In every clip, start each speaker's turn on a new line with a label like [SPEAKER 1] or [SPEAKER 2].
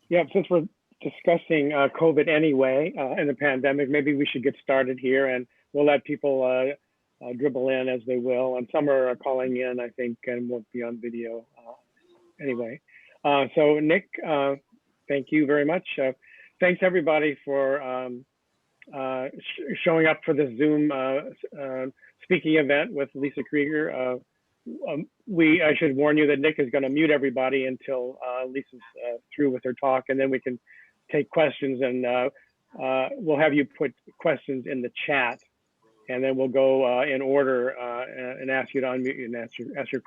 [SPEAKER 1] Yeah, since we're discussing COVID anyway and the pandemic, maybe we should get started here, and we'll let people dribble in as they will. And some are calling in, I think, and won't be on video anyway. So Nick, thank you very much. Thanks everybody for showing up for this Zoom speaking event with Lisa Krieger. I should warn you that Nick is going to mute everybody until Lisa's through with her talk, and then we can take questions, and we'll have you put questions in the chat, and then we'll go in order and ask you to unmute and ask your.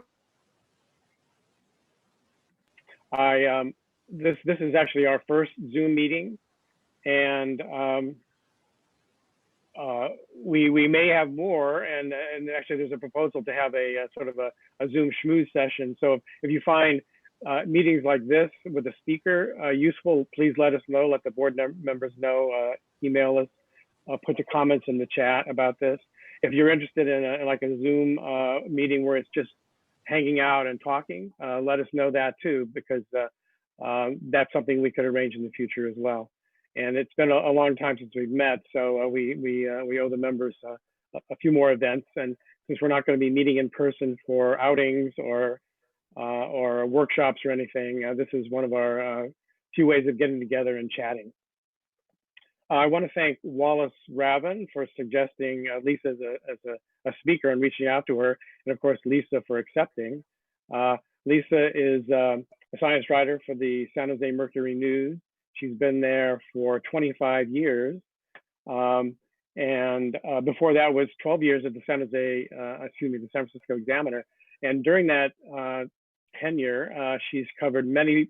[SPEAKER 1] This is actually our first Zoom meeting, and we may have more, and actually there's a proposal to have a sort of a Zoom schmooze session. So if you find meetings like this with a speaker useful, please let us know, let the board members know, email us, put the comments in the chat about this. If you're interested in like a Zoom meeting where it's just hanging out and talking, let us know that too, because that's something we could arrange in the future as well. And it's been a long time since we've met, so we owe the members a few more events. And since we're not going to be meeting in person for outings or workshops or anything, this is one of our few ways of getting together and chatting. I want to thank Wallace Ravin for suggesting Lisa as a speaker and reaching out to her, and of course Lisa for accepting. Lisa is a science writer for the San Jose Mercury News. She's been there for 25 years. And before that was 12 years at the San Francisco Examiner. And during that tenure, she's covered many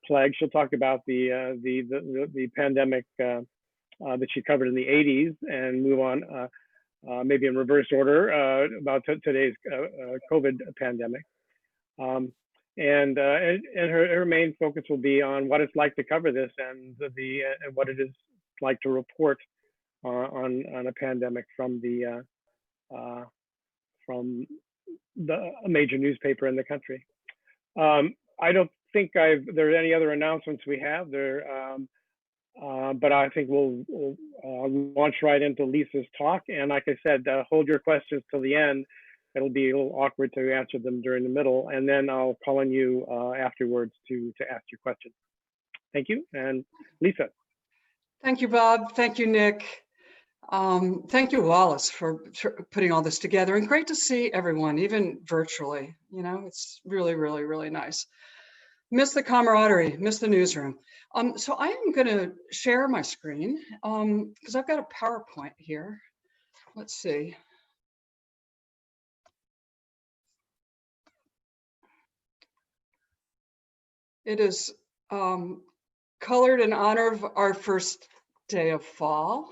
[SPEAKER 1] plagues. She'll talk about the pandemic that she covered in the 80s and move on maybe in reverse order about today's COVID pandemic. And her main focus will be on what it's like to cover this and what it is like to report on a pandemic from a major newspaper in the country. I don't think there are any other announcements we have there, but I think we'll launch right into Lisa's talk. And like I said, hold your questions till the end. It'll be a little awkward to answer them during the middle, and then I'll call on you afterwards to ask your question. Thank you, and Lisa.
[SPEAKER 2] Thank you, Bob. Thank you, Nick. Thank you, Wallace, for putting all this together, and great to see everyone, even virtually. You know, it's really, really, really nice. Miss the camaraderie, miss the newsroom. So I am going to share my screen because I've got a PowerPoint here. Let's see. It is colored in honor of our first day of fall.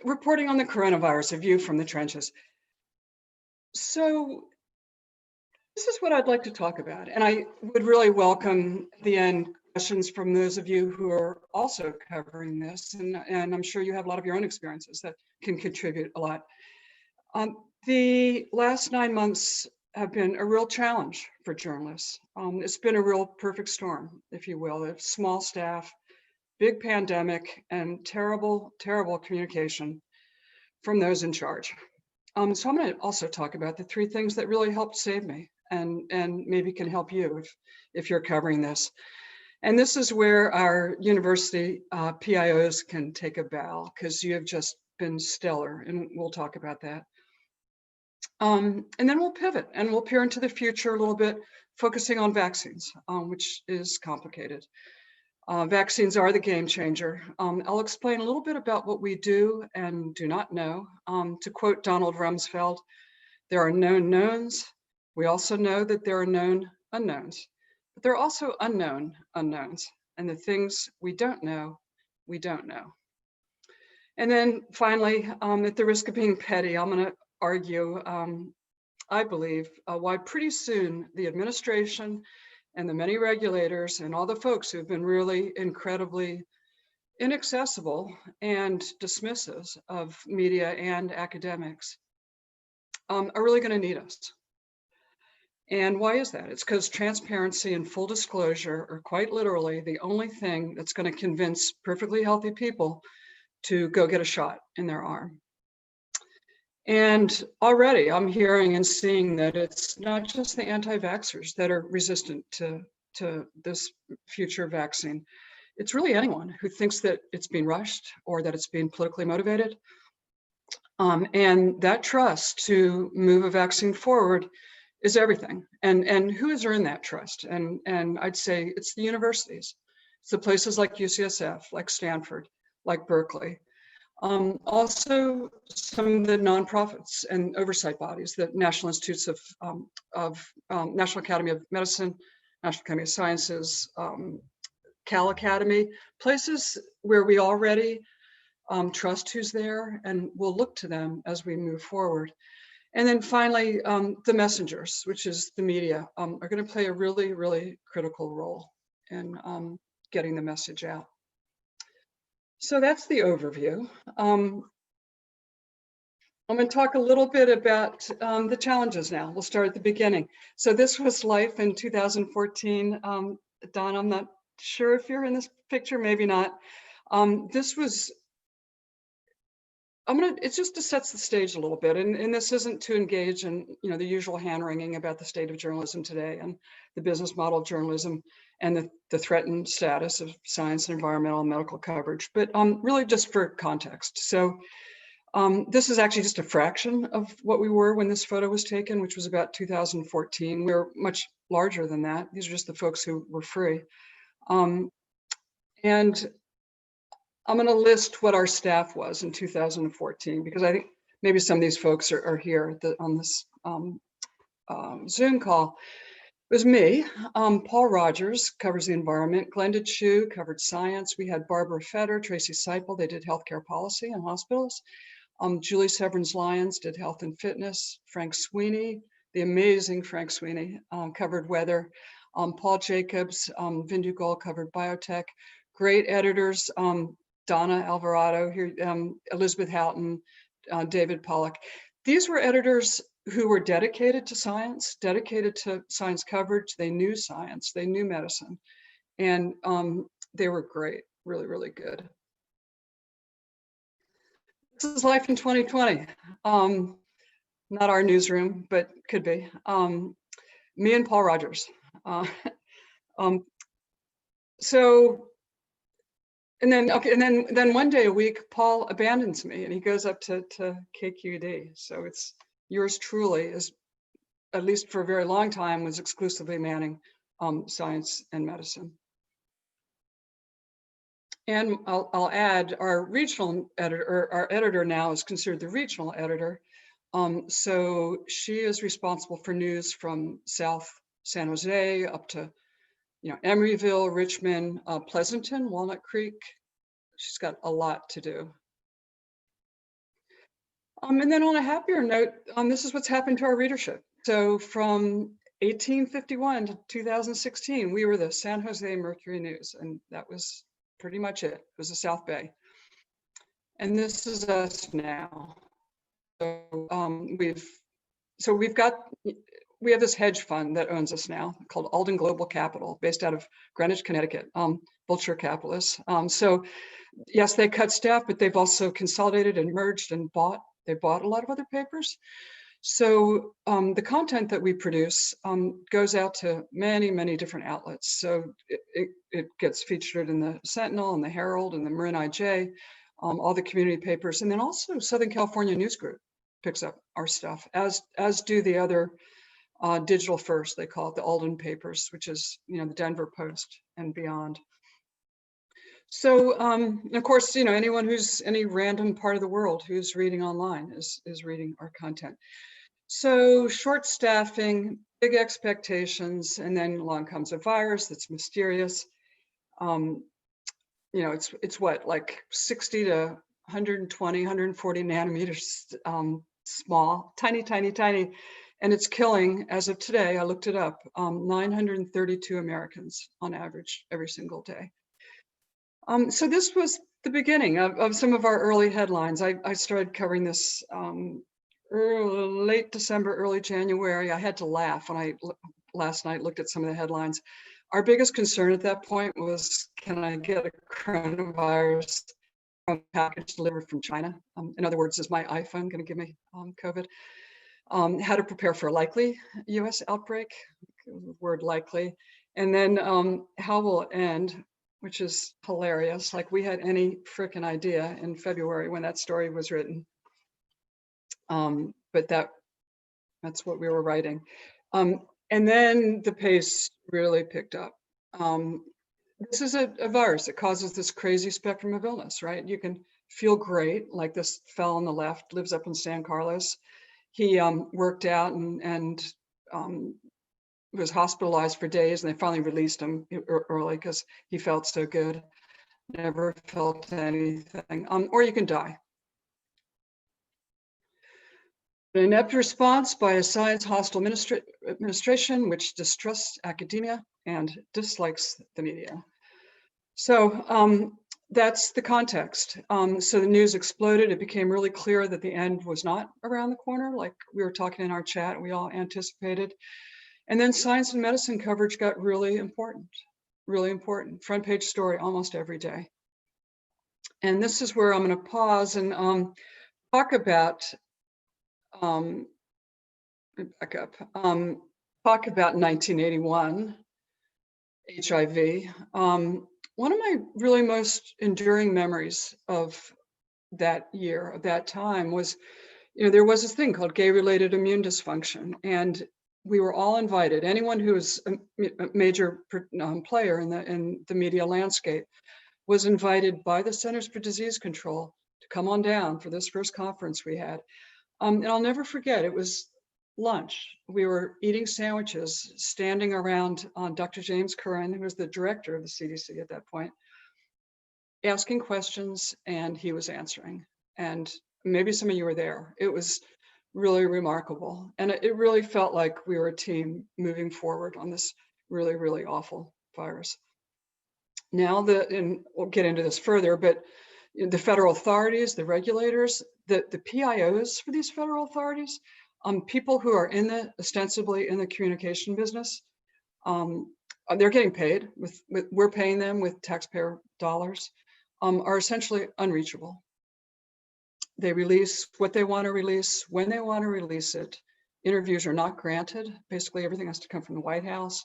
[SPEAKER 2] Reporting on the coronavirus, a view from the trenches. So this is what I'd like to talk about. And I would really welcome the end questions from those of you who are also covering this. And I'm sure you have a lot of your own experiences that can contribute a lot. The last 9 months have been a real challenge for journalists. It's been a real perfect storm, if you will, a small staff, big pandemic, and terrible, terrible communication from those in charge. So I'm going to also talk about the 3 things that really helped save me and maybe can help you if you're covering this. And this is where our university PIOs can take a bow, because you have just been stellar, and we'll talk about that. And then we'll pivot and we'll peer into the future a little bit, focusing on vaccines, which is complicated. Vaccines are the game changer. I'll explain a little bit about what we do and do not know. To quote Donald Rumsfeld, there are known knowns. We also know that there are known unknowns, but there are also unknown unknowns. And the things we don't know, we don't know. And then finally, at the risk of being petty, I'm going to argue, I believe, why pretty soon the administration and the many regulators and all the folks who've been really incredibly inaccessible and dismissive of media and academics are really going to need us. And why is that? It's because transparency and full disclosure are quite literally the only thing that's going to convince perfectly healthy people to go get a shot in their arm. And already I'm hearing and seeing that it's not just the anti-vaxxers that are resistant to this future vaccine. It's really anyone who thinks that it's being rushed or that it's being politically motivated. And that trust to move a vaccine forward is everything. And who has earned that trust? And I'd say it's the universities. It's the places like UCSF, like Stanford, like Berkeley. Also, some of the nonprofits and oversight bodies, the National Institutes of National Academy of Medicine, National Academy of Sciences, Cal Academy, places where we already trust who's there, and we'll look to them as we move forward. And then finally, the messengers, which is the media, are going to play a really, really critical role in getting the message out. So that's the overview. I'm going to talk a little bit about the challenges now. We'll start at the beginning. So this was life in 2014. Don, I'm not sure if you're in this picture, maybe not. This was, it's just to set the stage a little bit. And this isn't to engage in, the usual hand wringing about the state of journalism today and the business model of journalism and the threatened status of science and environmental and medical coverage, but really just for context. So this is actually just a fraction of what we were when this photo was taken, which was about 2014. We're much larger than that. These are just the folks who were free. And I'm going to list what our staff was in 2014, because I think maybe some of these folks are here on this Zoom call. It was me. Paul Rogers covers the environment. Glenda Chu covered science. We had Barbara Fetter, Tracy Seipel. They did healthcare policy and hospitals. Julie Severns-Lyons did health and fitness. Frank Sweeney, the amazing Frank Sweeney, covered weather. Paul Jacobs, Vindu Gold covered biotech. Great editors, Donna Alvarado, here, Elizabeth Houghton, David Pollock. These were editors who were dedicated to science coverage. They knew science, they knew medicine, and they were great, really, really good. This is life in 2020. Not our newsroom, but could be. Me and Paul Rogers. So, and then one day a week, Paul abandons me and he goes up to KQED. So it's yours truly, is at least for a very long time, was exclusively manning science and medicine. And I'll add, our regional editor, our editor now is considered the regional editor. So she is responsible for news from South San Jose up to, Emeryville, Richmond, Pleasanton, Walnut Creek. She's got a lot to do. And then on a happier note, this is what's happened to our readership. So from 1851 to 2016, we were the San Jose Mercury News, and that was pretty much it. It was the South Bay. And this is us now. So we have this hedge fund that owns us now called Alden Global Capital, based out of Greenwich, Connecticut, vulture capitalists. So yes, they cut staff, but they've also consolidated and merged and they bought a lot of other papers. So the content that we produce goes out to many, many different outlets. So it gets featured in the Sentinel and the Herald and the Marin IJ, all the community papers, and then also Southern California News Group picks up our stuff, as do the other digital first, they call it, the Alden papers, which is, the Denver Post and beyond. So of course, anyone who's any random part of the world who's reading online is reading our content. So short staffing, big expectations, and then along comes a virus that's mysterious. It's what, like 60 to 120, 140 nanometers small, tiny, tiny, tiny. And it's killing, as of today, I looked it up, 932 Americans on average every single day. So this was the beginning of some of our early headlines. I started covering this late December, early January. I had to laugh when last night looked at some of the headlines. Our biggest concern at that point was, can I get a coronavirus package delivered from China? In other words, is my iPhone going to give me COVID? How to prepare for a likely US outbreak, word likely. And then how will it end, which is hilarious. Like we had any freaking idea in February when that story was written. But that's what we were writing. And then the pace really picked up. This is a virus that causes this crazy spectrum of illness, right? You can feel great, like this fellow on the left lives up in San Carlos. He worked out and was hospitalized for days, and they finally released him early because he felt so good. Never felt anything. Or you can die. An inept response by a science-hostile administration which distrusts academia and dislikes the media. So that's the context. So the news exploded. It became really clear that the end was not around the corner, like we were talking in our chat, we all anticipated. And then science and medicine coverage got really important, really important. Front page story almost every day. And this is where I'm going to pause and talk about back up. Talk about 1981, HIV. One of my really most enduring memories of that year, of that time, was, there was this thing called gay-related immune dysfunction, and we were all invited. Anyone who was a major player in the media landscape was invited by the Centers for Disease Control to come on down for this first conference we had. And I'll never forget, it was lunch. We were eating sandwiches, standing around Dr. James Curran, who was the director of the CDC at that point, asking questions, and he was answering. And maybe some of you were there. It was really remarkable. And it really felt like we were a team moving forward on this really, really awful virus. Now, and we'll get into this further, but the federal authorities, the regulators, the PIOs for these federal authorities, people who are ostensibly in the communication business, they're getting paid we're paying them with taxpayer dollars, are essentially unreachable. They release what they want to release, when they want to release it. Interviews are not granted. Basically, everything has to come from the White House,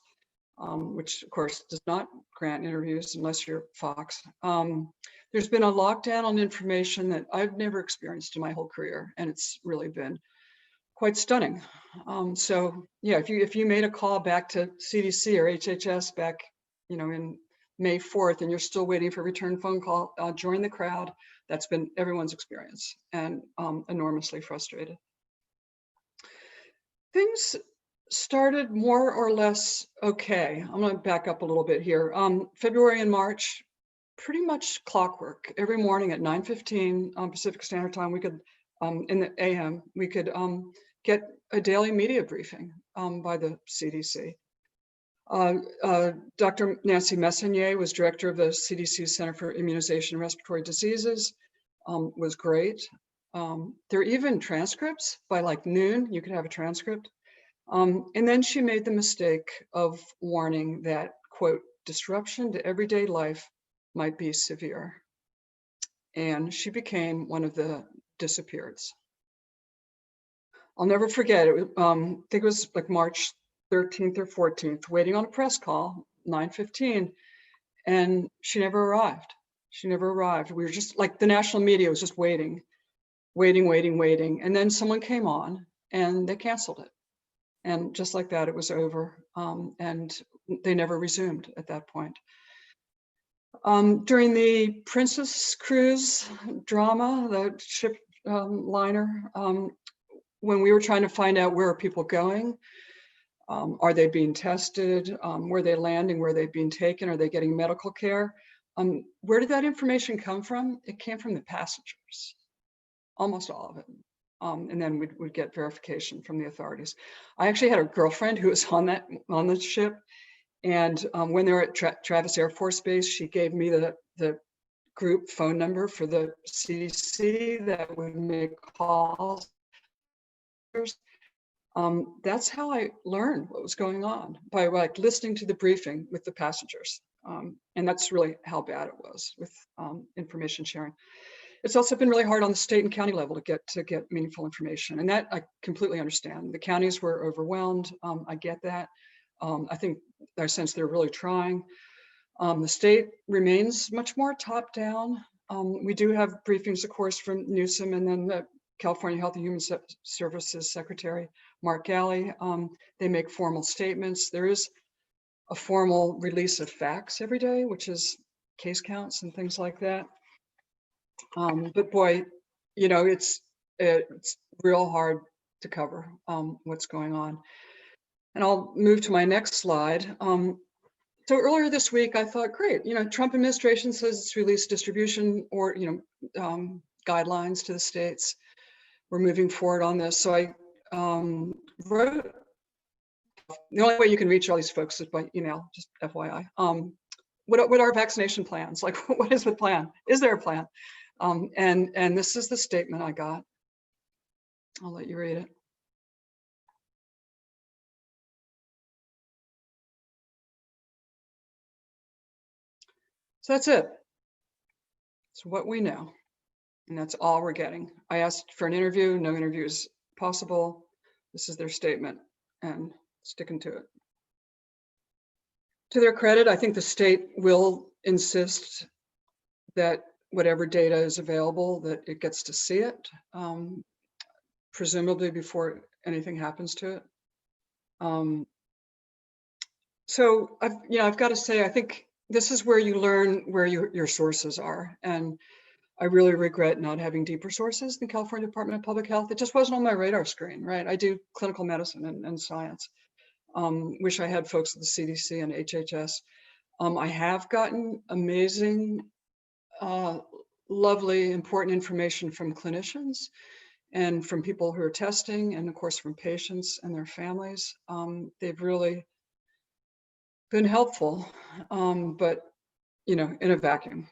[SPEAKER 2] which of course does not grant interviews unless you're Fox. There's been a lockdown on information that I've never experienced in my whole career, and it's really been quite stunning. So yeah, if you made a call back to CDC or HHS back, in May 4th, and you're still waiting for a return phone call, join the crowd. That's been everyone's experience, and enormously frustrated. Things started more or less okay. I'm going to back up a little bit here. February and March, pretty much clockwork. Every morning at 9:15 Pacific Standard Time, we could, in the AM, we could get a daily media briefing by the CDC. Dr. Nancy Messonnier was director of the CDC Center for Immunization and Respiratory Diseases, was great. There are even transcripts by like noon, you could have a transcript. And then she made the mistake of warning that, quote, disruption to everyday life might be severe. And she became one of the disappeareds. I'll never forget it. I think it was like March 13th or 14th, waiting on a press call, 9:15, and she never arrived. She never arrived. We were just like, the national media was just waiting. And then someone came on and they canceled it. And just like that, it was over. And they never resumed at that point. During the Princess Cruise drama, the ship liner, when we were trying to find out where are people going, are they being tested, where they landing, where they've been taken, are they getting medical care? Where did that information come from? It came from the passengers, almost all of it. And then we'd get verification from the authorities. I actually had a girlfriend who was on the ship, and when they were at Travis Air Force Base, she gave me the group phone number for the CDC that would make calls. That's how I learned what was going on, by like listening to the briefing with the passengers. And that's really how bad it was with information sharing. It's also been really hard on the state and county level to get meaningful information, and that I completely understand. The counties were overwhelmed. I get that. I sense they're really trying. The state remains much more top down. We do have briefings, of course, from Newsom, and then the California Health and Human Services Secretary, Mark Galley. They make formal statements. There is a formal release of facts every day, which is case counts and things like that. But boy, it's real hard to cover what's going on. And I'll move to my next slide. So earlier this week, I thought, great, Trump administration says it's released distribution or, guidelines to the states. We're moving forward on this. So I wrote, the only way you can reach all these folks is by email, just FYI. What are vaccination plans? Like, what is the plan? Is there a plan? And this is the statement I got. I'll let you read it. So that's it. It's what we know. And that's all we're getting. I asked for an interview, no interview is possible. This is their statement and sticking to it. To their credit, I think the state will insist that whatever data is available, that it gets to see it, presumably before anything happens to it. So I've got to say, I think this is where you learn where your sources are. And I really regret not having deeper sources in the California Department of Public Health. It just wasn't on my radar screen, right? I do clinical medicine and science. Wish I had folks at the CDC and HHS. I have gotten amazing, lovely, important information from clinicians and from people who are testing, and of course from patients and their families. They've really been helpful, but in a vacuum.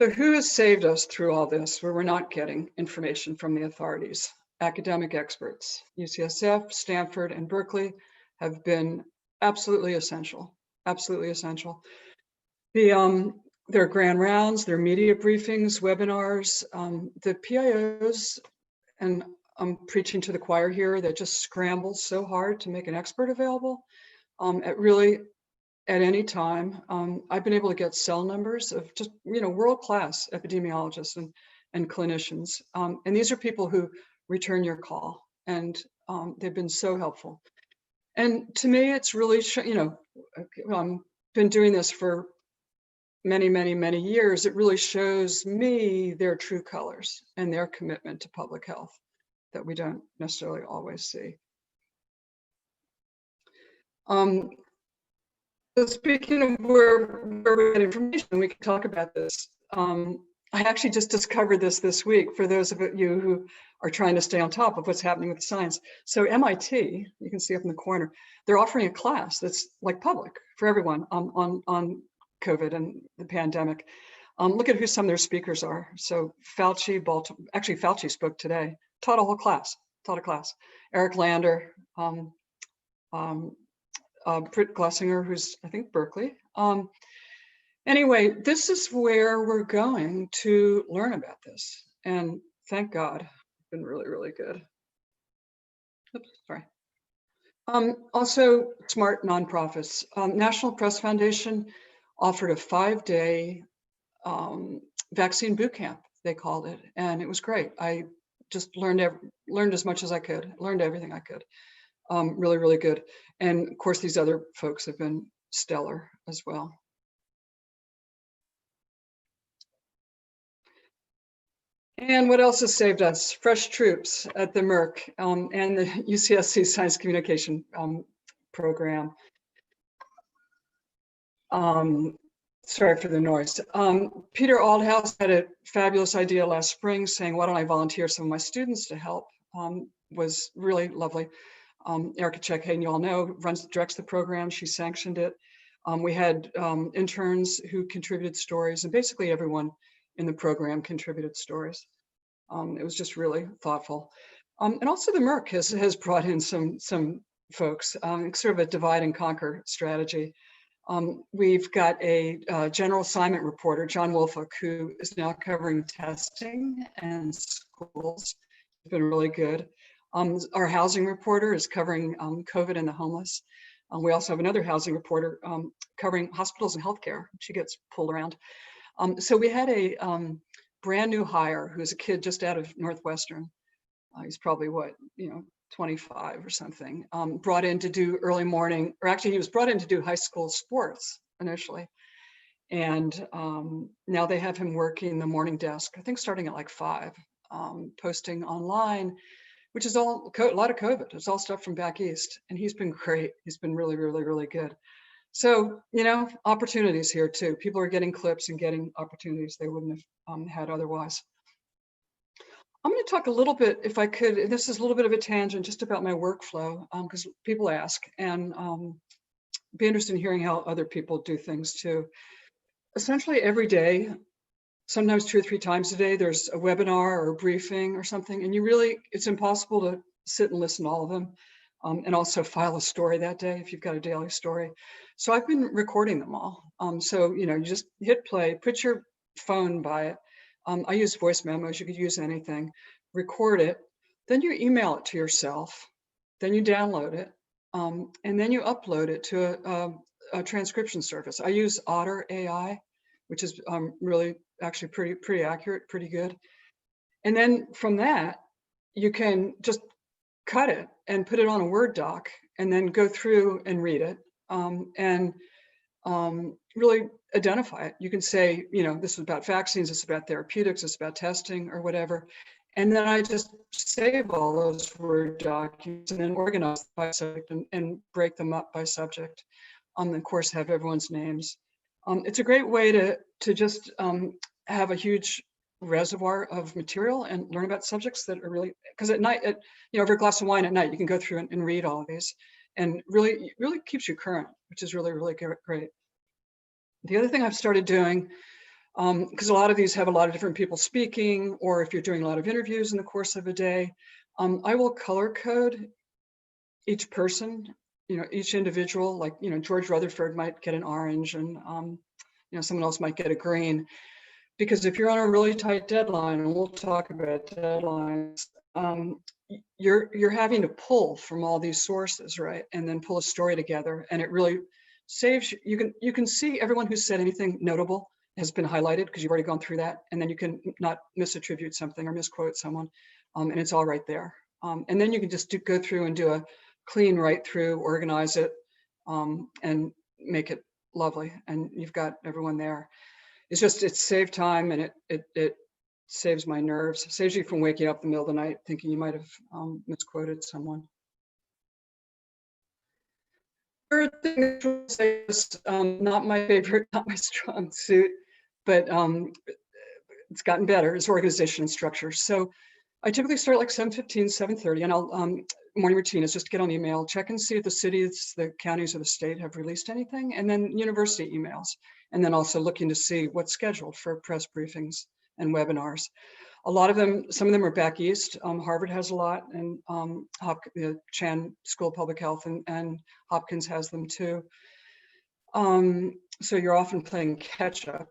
[SPEAKER 2] So who has saved us through all this where we're not getting information from the authorities? Academic experts. UCSF, Stanford, and Berkeley have been absolutely essential, absolutely essential. Their grand rounds, their media briefings, webinars, the PIOs, and I'm preaching to the choir here, that just scrambled so hard to make an expert available at any time. I've been able to get cell numbers of just, world-class epidemiologists and clinicians. And these are people who return your call, and they've been so helpful. And to me, it's really, I've been doing this for many, many, many years. It really shows me their true colors and their commitment to public health that we don't necessarily always see. So speaking of where we get information, we can talk about this. I actually just discovered this week for those of you who are trying to stay on top of what's happening with science. So MIT, you can see up in the corner, they're offering a class that's like public for everyone on COVID and the pandemic. Look at who some of their speakers are. So Fauci, Fauci spoke today, taught a class. Eric Lander, Britt Glessinger, who's I think Berkeley. Anyway, this is where we're going to learn about this. And thank God, it's been really, really good. Oops, sorry. Also, smart nonprofits. National Press Foundation offered a 5-day vaccine boot camp, they called it, and it was great. I just learned as much as I could, learned everything I could. Really, really good. And of course, these other folks have been stellar as well. And what else has saved us? Fresh troops at the Merck and the UCSC Science Communication program. Sorry for the noise. Peter Aldhouse had a fabulous idea last spring saying, why don't I volunteer some of my students to help? Was really lovely. Erica Check-Hayden, you all know, directs the program. She sanctioned it. We had interns who contributed stories, and basically everyone in the program contributed stories. It was just really thoughtful. And also the Merck has brought in some folks, sort of a divide and conquer strategy. We've got a general assignment reporter, John Wolfolk, who is now covering testing and schools. It's been really good. Our housing reporter is covering COVID and the homeless. We also have another housing reporter covering hospitals and healthcare. She gets pulled around. So we had a brand new hire who's a kid just out of Northwestern. He's probably 25 or something, brought in to do early morning, or actually he was brought in to do high school sports initially. And now they have him working the morning desk, I think starting at like 5, posting online, which is all a lot of COVID. It's all stuff from back east. And he's been great. He's been really, really, really good. So, opportunities here too. People are getting clips and getting opportunities they wouldn't have had otherwise. I'm going to talk a little bit, if I could, this is a little bit of a tangent just about my workflow, because people ask, and be interested in hearing how other people do things too. Essentially every day, sometimes 2 or 3 times a day, there's a webinar or a briefing or something, and it's impossible to sit and listen to all of them, and also file a story that day if you've got a daily story. So I've been recording them all. So, you just hit play, put your phone by it. I use voice memos, you could use anything, record it, then you email it to yourself, then you download it, and then you upload it to a transcription service. I use Otter AI, which is really actually pretty accurate, pretty good. And then from that, you can just cut it and put it on a Word doc and then go through and read it and really identify it. You can say, this is about vaccines, it's about therapeutics, it's about testing or whatever. And then I just save all those Word documents and then organize by subject and break them up by subject. Of course, have everyone's names. It's a great way to just have a huge reservoir of material and learn about subjects that are really, because at night, over a glass of wine at night, you can go through and read all of these, and really keeps you current, which is really, really great. The other thing I've started doing, because a lot of these have a lot of different people speaking, or if you're doing a lot of interviews in the course of a day, I will color code each person, each individual, like, George Rutherford might get an orange and, someone else might get a green. Because if you're on a really tight deadline, and we'll talk about deadlines, you're having to pull from all these sources, right? And then pull a story together, and it really saves you can see everyone who said anything notable has been highlighted because you've already gone through that, and then you can not misattribute something or misquote someone, and it's all right there. And then you can just go through and do a clean write through, organize it, and make it lovely, and you've got everyone there. It saved time, and it saves my nerves. It saves you from waking up in the middle of the night thinking you might have misquoted someone. Third thing is not my favorite, not my strong suit, but it's gotten better, is organization and structure. So I typically start like 7:15, 7:30, and I'll morning routine is just to get on email, check and see if the cities, the counties, or the state have released anything, and then university emails, and then also looking to see what's scheduled for press briefings and webinars. A lot of them, some of them are back east. Harvard has a lot, and the Chan School of Public Health and Hopkins has them too. So you're often playing catch up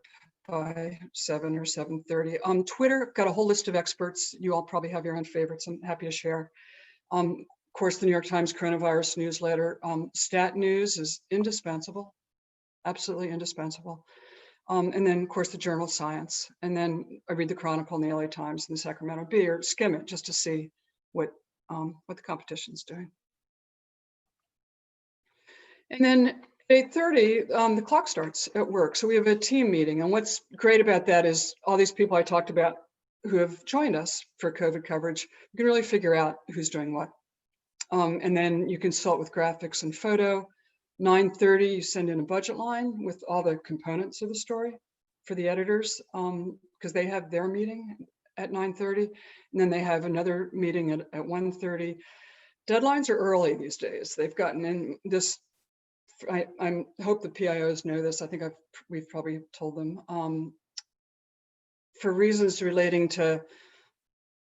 [SPEAKER 2] by 7 or 7:30. Twitter, got a whole list of experts. You all probably have your own favorites. I'm happy to share. Of course, the New York Times coronavirus newsletter. Stat News is indispensable, absolutely indispensable. And then, of course, the journal Science. And then I read the Chronicle and the LA Times and the Sacramento Bee, or skim it just to see what the competition's doing. And then 8:30, the clock starts at work. So we have a team meeting. And what's great about that is all these people I talked about who have joined us for COVID coverage, you can really figure out who's doing what. And then you consult with graphics and photo. 9:30, you send in a budget line with all the components of the story for the editors, because they have their meeting at 9:30, and then they have another meeting at 1:30. Deadlines are early these days. They've gotten in this. I hope the PIOs know this. I think we've probably told them, for reasons relating to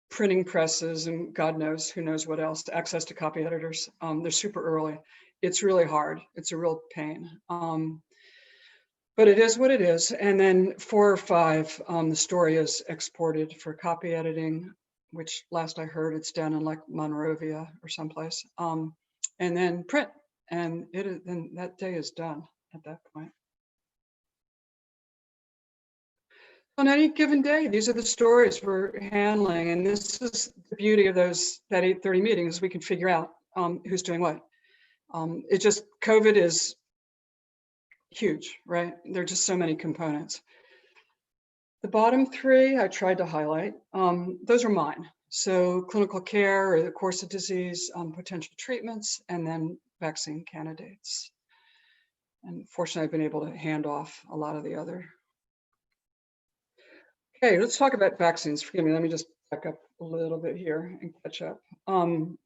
[SPEAKER 2] printing presses and God knows, who knows what else, access to copy editors. They're super early. It's really hard. It's a real pain. But it is what it is. And then 4 or 5, the story is exported for copy editing, which last I heard it's done in like Monrovia or someplace. And then print, and then that day is done at that point. On any given day, these are the stories we're handling, and this is the beauty of that 8:30 meetings. We can figure out who's doing what. It just, COVID is huge, right? There are just so many components. The bottom 3 I tried to highlight. Those are mine. So clinical care, or the course of disease, potential treatments, and then vaccine candidates. And fortunately, I've been able to hand off a lot of the other. Okay, let's talk about vaccines. Forgive me, let me just back up a little bit here and catch up. And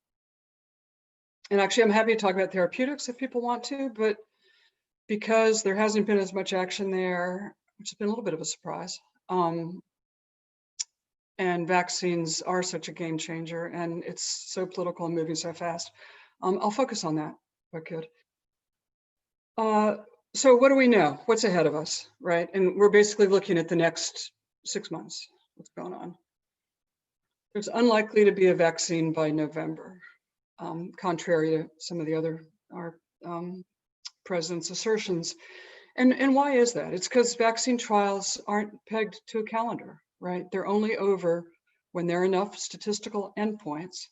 [SPEAKER 2] actually, I'm happy to talk about therapeutics if people want to, but because there hasn't been as much action there, which has been a little bit of a surprise, and vaccines are such a game changer, and it's so political and moving so fast, I'll focus on that if I could. So what do we know? What's ahead of us, right? And we're basically looking at the next 6 months. What's going on? There's unlikely to be a vaccine by November, contrary to some of the other president's assertions. And why is that? It's because vaccine trials aren't pegged to a calendar, right? They're only over when there are enough statistical endpoints,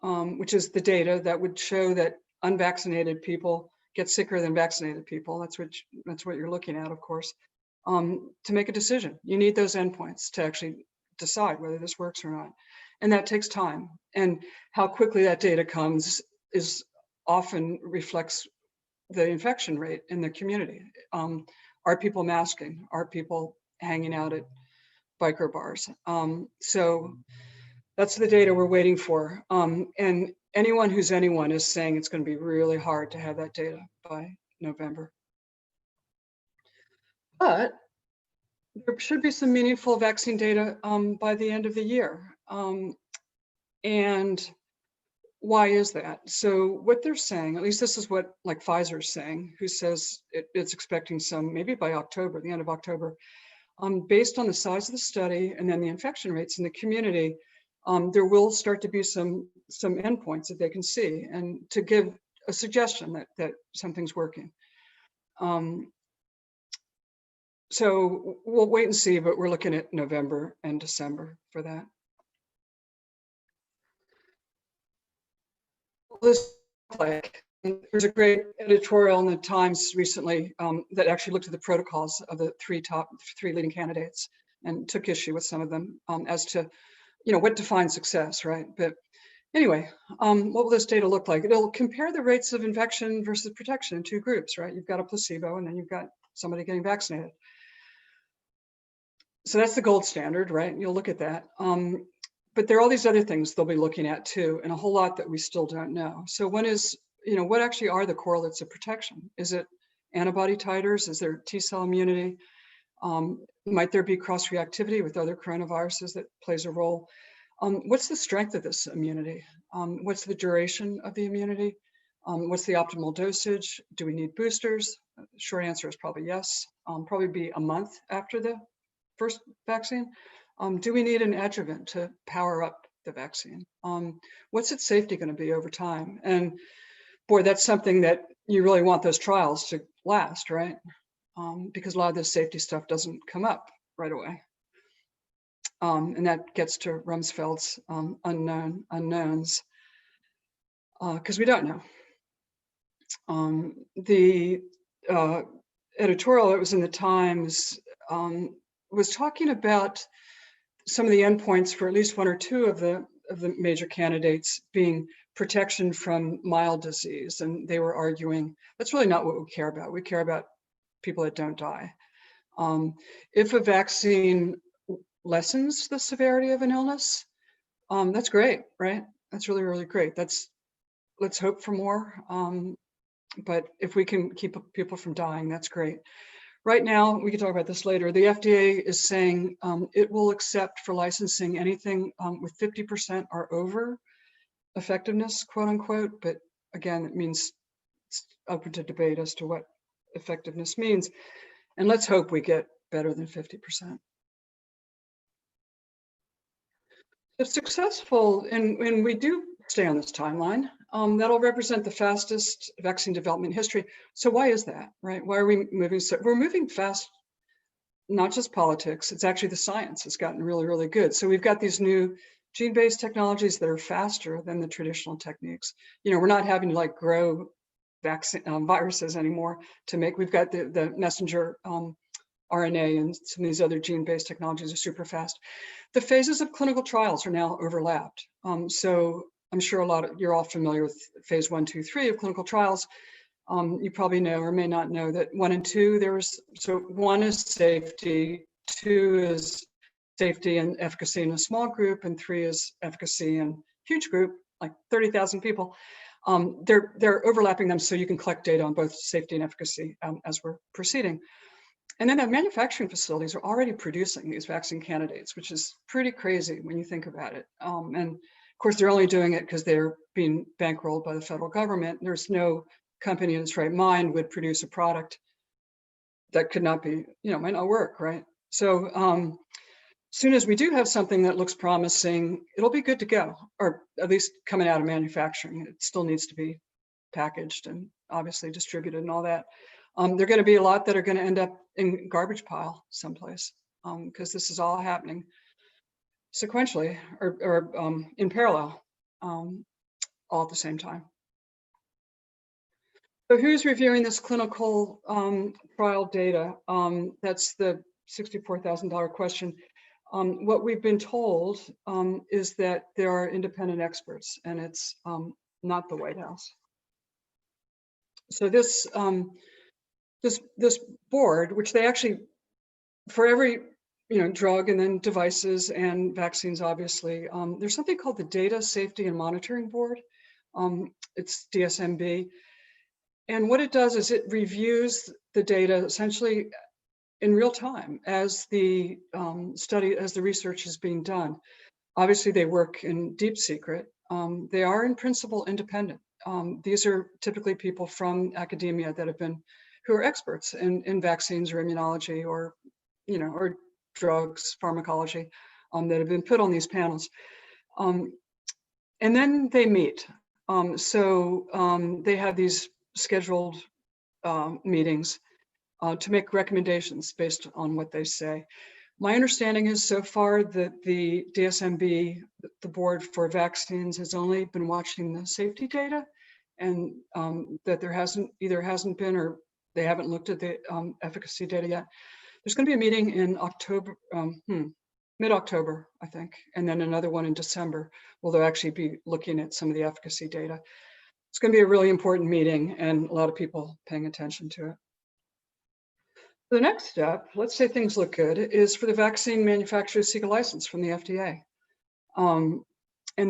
[SPEAKER 2] which is the data that would show that unvaccinated people get sicker than vaccinated people. That's what you're looking at, of course, to make a decision. You need those endpoints to actually decide whether this works or not. And that takes time. And how quickly that data comes is often reflects the infection rate in the community. Are people masking? Are people hanging out at biker bars? So that's the data we're waiting for. And anyone who's anyone is saying it's going to be really hard to have that data by November. But there should be some meaningful vaccine data by the end of the year. And why is that? So what they're saying, at least this is what like Pfizer's saying, who says it's expecting some maybe by October, the end of October, based on the size of the study and then the infection rates in the community, there will start to be some endpoints that they can see and to give a suggestion that something's working. So we'll wait and see, but we're looking at November and December for that. This like there's a great editorial in the Times recently that actually looked at the protocols of the three leading candidates and took issue with some of them as to, what defines success, right? But anyway, what will this data look like? It'll compare the rates of infection versus protection in 2 groups, right? You've got a placebo and then you've got somebody getting vaccinated. So that's the gold standard, right? You'll look at that. But there are all these other things they'll be looking at too, and a whole lot that we still don't know. So one is, what actually are the correlates of protection? Is it antibody titers? Is there T-cell immunity? Might there be cross-reactivity with other coronaviruses that plays a role? What's the strength of this immunity? What's the duration of the immunity? What's the optimal dosage? Do we need boosters? Short answer is probably yes. Probably be a month after the first vaccine. Do we need an adjuvant to power up the vaccine? What's its safety going to be over time? And boy, that's something that you really want those trials to last, right? Because a lot of this safety stuff doesn't come up right away. And that gets to Rumsfeld's unknowns, because we don't know. The editorial that was in the Times was talking about some of the endpoints for at least 1 or 2 of the major candidates being protection from mild disease. And they were arguing, that's really not what we care about. We care about people that don't die. If a vaccine lessens the severity of an illness, that's great, right? That's really, really great. Let's hope for more. But if we can keep people from dying, that's great. Right now, we can talk about this later, the FDA is saying it will accept for licensing anything with 50% or over effectiveness, quote unquote. But again, it means it's open to debate as to what effectiveness means. And let's hope we get better than 50%. If successful, and we do stay on this timeline, that'll represent the fastest vaccine development history. So why is that, right? Why are we moving so? We're moving fast, not just politics, it's actually the science has gotten really, really good. So we've got these new gene-based technologies that are faster than the traditional techniques. You know, we're not having to like grow vaccine viruses anymore to make, we've got the messenger RNA and some of these other gene-based technologies are super fast. The phases of clinical trials are now overlapped. So I'm sure you're all familiar with phase 1, 2, 3 of clinical trials. You probably know or may not know that 1 and 2, so 1 is safety, 2 is safety and efficacy in a small group, and 3 is efficacy in a huge group, like 30,000 people. They're overlapping them so you can collect data on both safety and efficacy as we're proceeding. And then the manufacturing facilities are already producing these vaccine candidates, which is pretty crazy when you think about it. And of course, they're only doing it because they're being bankrolled by the federal government. There's no company in its right mind would produce a product that could not be, might not work, right? So as soon as we do have something that looks promising, it'll be good to go, or at least coming out of manufacturing. It still needs to be packaged and obviously distributed and all that. There are going to be a lot that are going to end up in garbage pile someplace because this is all happening sequentially or in parallel, all at the same time. So who's reviewing this clinical trial data? That's the $64,000 question. What we've been told is that there are independent experts, and it's not the White House. So this board, which they actually, for every drug and then devices and vaccines, obviously, there's something called the Data Safety and Monitoring Board. It's DSMB. And what it does is it reviews the data essentially in real time as the research is being done. Obviously, they work in deep secret. They are in principle independent. These are typically people from academia that have been, who are experts in vaccines or immunology or, or drugs, pharmacology, that have been put on these panels. And then they meet. They have these scheduled meetings to make recommendations based on what they say. My understanding is so far that the DSMB, the board for vaccines, has only been watching the safety data, and that there hasn't been, or they haven't looked at the efficacy data yet. There's going to be a meeting in October, mid-October, I think, and then another one in December, where they'll actually be looking at some of the efficacy data. It's going to be a really important meeting and a lot of people paying attention to it. The next step, let's say things look good, is for the vaccine manufacturers to seek a license from the FDA. And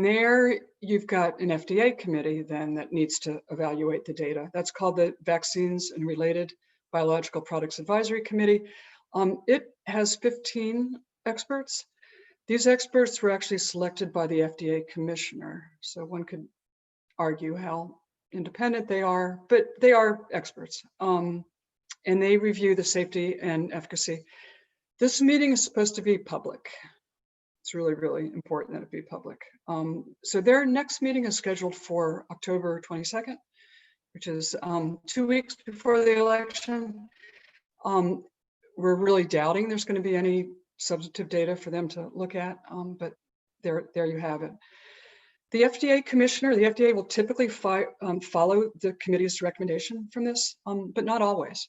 [SPEAKER 2] there you've got an FDA committee then that needs to evaluate the data. That's called the Vaccines and Related Biological Products Advisory Committee. It has 15 experts. These experts were actually selected by the FDA commissioner. So one could argue how independent they are, but they are experts. And they review the safety and efficacy. This meeting is supposed to be public. It's really, really important that it be public. So their next meeting is scheduled for October 22nd, which is 2 weeks before the election. We're really doubting there's going to be any substantive data for them to look at, but there you have it. The FDA commissioner, the FDA will typically follow the committee's recommendation from this, but not always.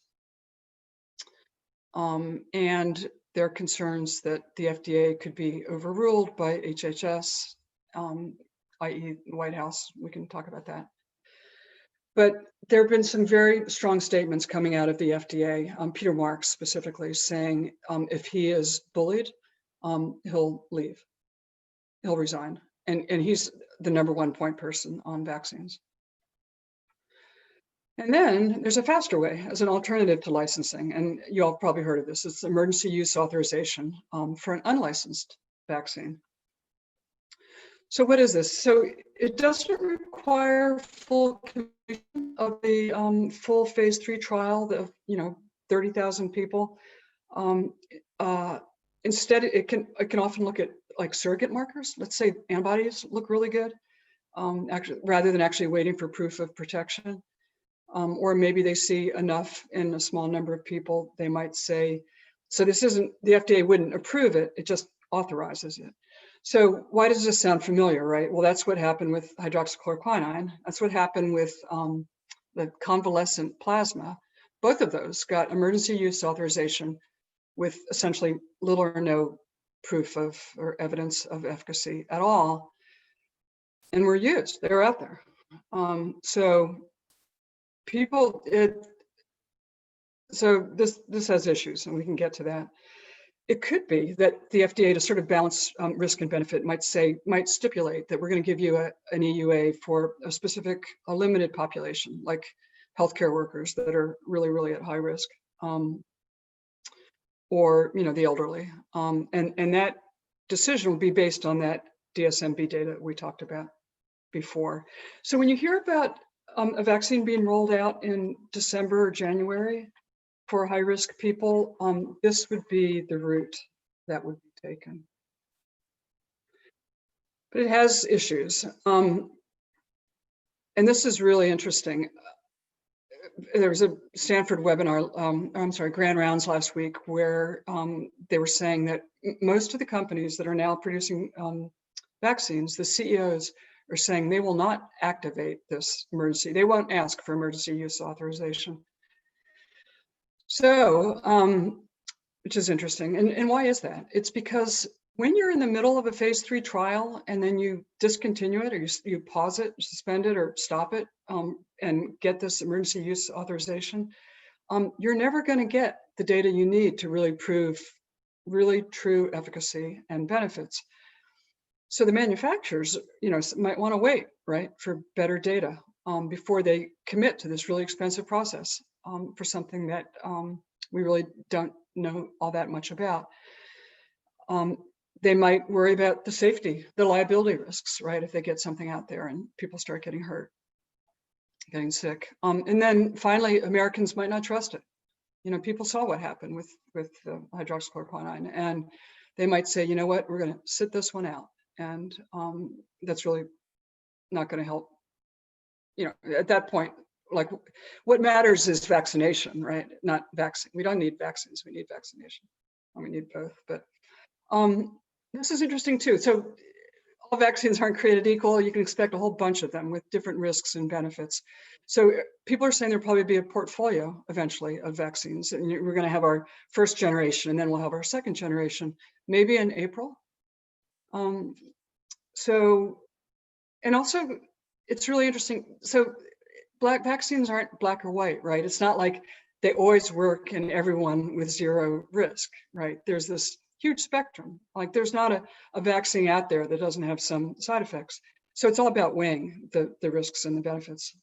[SPEAKER 2] And there are concerns that the FDA could be overruled by HHS, i.e. the White House. We can talk about that. But there have been some very strong statements coming out of the FDA, Peter Marks specifically, saying if he is bullied, he'll leave, he'll resign. And he's the #1 point person on vaccines. And then there's a faster way as an alternative to licensing. And you all probably heard of this. It's emergency use authorization for an unlicensed vaccine. So what is this? So it doesn't require full completion of the full phase 3 trial, the 30,000 people. Instead, it can often look at like surrogate markers. Let's say antibodies look really good, actually, rather than actually waiting for proof of protection. Or maybe they see enough in a small number of people, they might say, so this isn't, the FDA wouldn't approve it, it just authorizes it. So why does this sound familiar, right? Well, that's what happened with hydroxychloroquine. That's what happened with the convalescent plasma. Both of those got emergency use authorization with essentially little or no proof of or evidence of efficacy at all, and were used. They're out there. So people, so this has issues, and we can get to that. It could be that the FDA, to sort of balance risk and benefit, might stipulate that we're going to give you an EUA for a limited population, like healthcare workers that are really, really at high risk, or the elderly, and that decision will be based on that DSMB data we talked about before. So when you hear about a vaccine being rolled out in December or January for high-risk people, this would be the route that would be taken. But it has issues. And this is really interesting. There was a Stanford webinar, Grand Rounds last week, where they were saying that most of the companies that are now producing vaccines, the CEOs are saying they will not activate this emergency. They won't ask for emergency use authorization. So, which is interesting. And why is that? It's because when you're in the middle of a phase 3 trial and then you discontinue it, or you pause it, suspend it, or stop it, and get this emergency use authorization, you're never going to get the data you need to really prove really true efficacy and benefits. So the manufacturers, might want to wait, right, for better data before they commit to this really expensive process for something that we really don't know all that much about. They might worry about the safety, the liability risks, right, if they get something out there and people start getting hurt, getting sick. And then finally, Americans might not trust it. People saw what happened with hydroxychloroquine, and they might say, you know what, we're going to sit this one out. And that's really not going to help. At that point, like, what matters is vaccination, right? Not vaccine. We don't need vaccines. We need vaccination. We need both. But this is interesting too. So all vaccines aren't created equal. You can expect a whole bunch of them with different risks and benefits. So people are saying there'll probably be a portfolio eventually of vaccines, and we're going to have our first generation, and then we'll have our second generation, maybe in April. So, and also it's really interesting. So vaccines aren't black or white, right? It's not like they always work in everyone with zero risk, right? There's this huge spectrum. Like, there's not a vaccine out there that doesn't have some side effects. So it's all about weighing the risks and the benefits.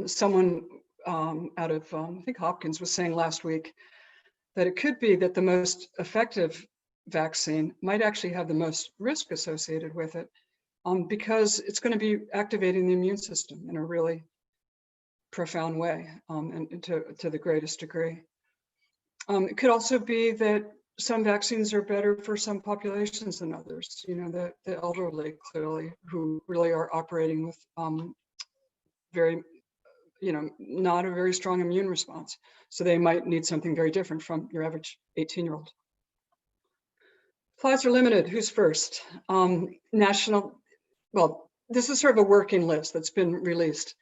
[SPEAKER 2] Someone out of, I think Hopkins was saying last week that it could be that the most effective vaccine might actually have the most risk associated with it, because it's going to be activating the immune system in a really profound way, and to the greatest degree. It could also be that some vaccines are better for some populations than others. The elderly, clearly, who really are operating with very, not a very strong immune response. So they might need something very different from your average 18-year-old. Pfizer Limited, who's first? Well, this is sort of a working list that's been released.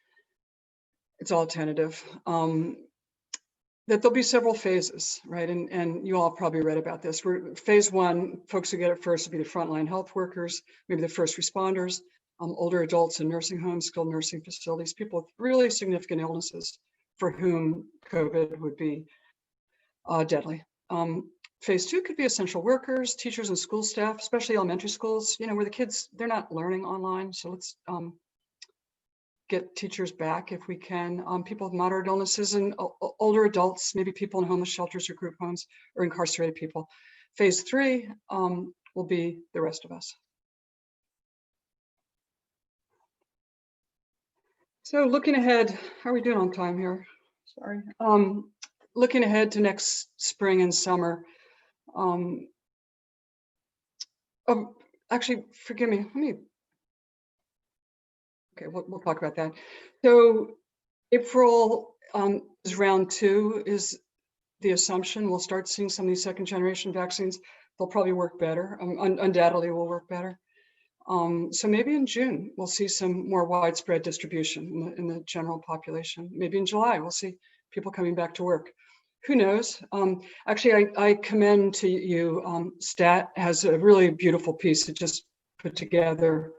[SPEAKER 2] It's all tentative. That there'll be several phases, right? And you all probably read about this. Phase 1, folks who get it first will be the frontline health workers, maybe the first responders, older adults in nursing homes, skilled nursing facilities, people with really significant illnesses for whom COVID would be deadly. Phase 2 could be essential workers, teachers and school staff, especially elementary schools, where the kids, they're not learning online. So let's get teachers back if we can, people with moderate illnesses and older adults, maybe people in homeless shelters or group homes or incarcerated people. Phase 3 will be the rest of us. So looking ahead, how are we doing on time here? Sorry. Looking ahead to next spring and summer. Actually, forgive me. Okay, we'll talk about that. So April is round 2 is the assumption. We'll start seeing some of these second generation vaccines. They'll probably work better. Undoubtedly will work better. So maybe in June, we'll see some more widespread distribution in the general population. Maybe in July, we'll see people coming back to work. Who knows? Actually, I commend to you, STAT has a really beautiful piece it just put together,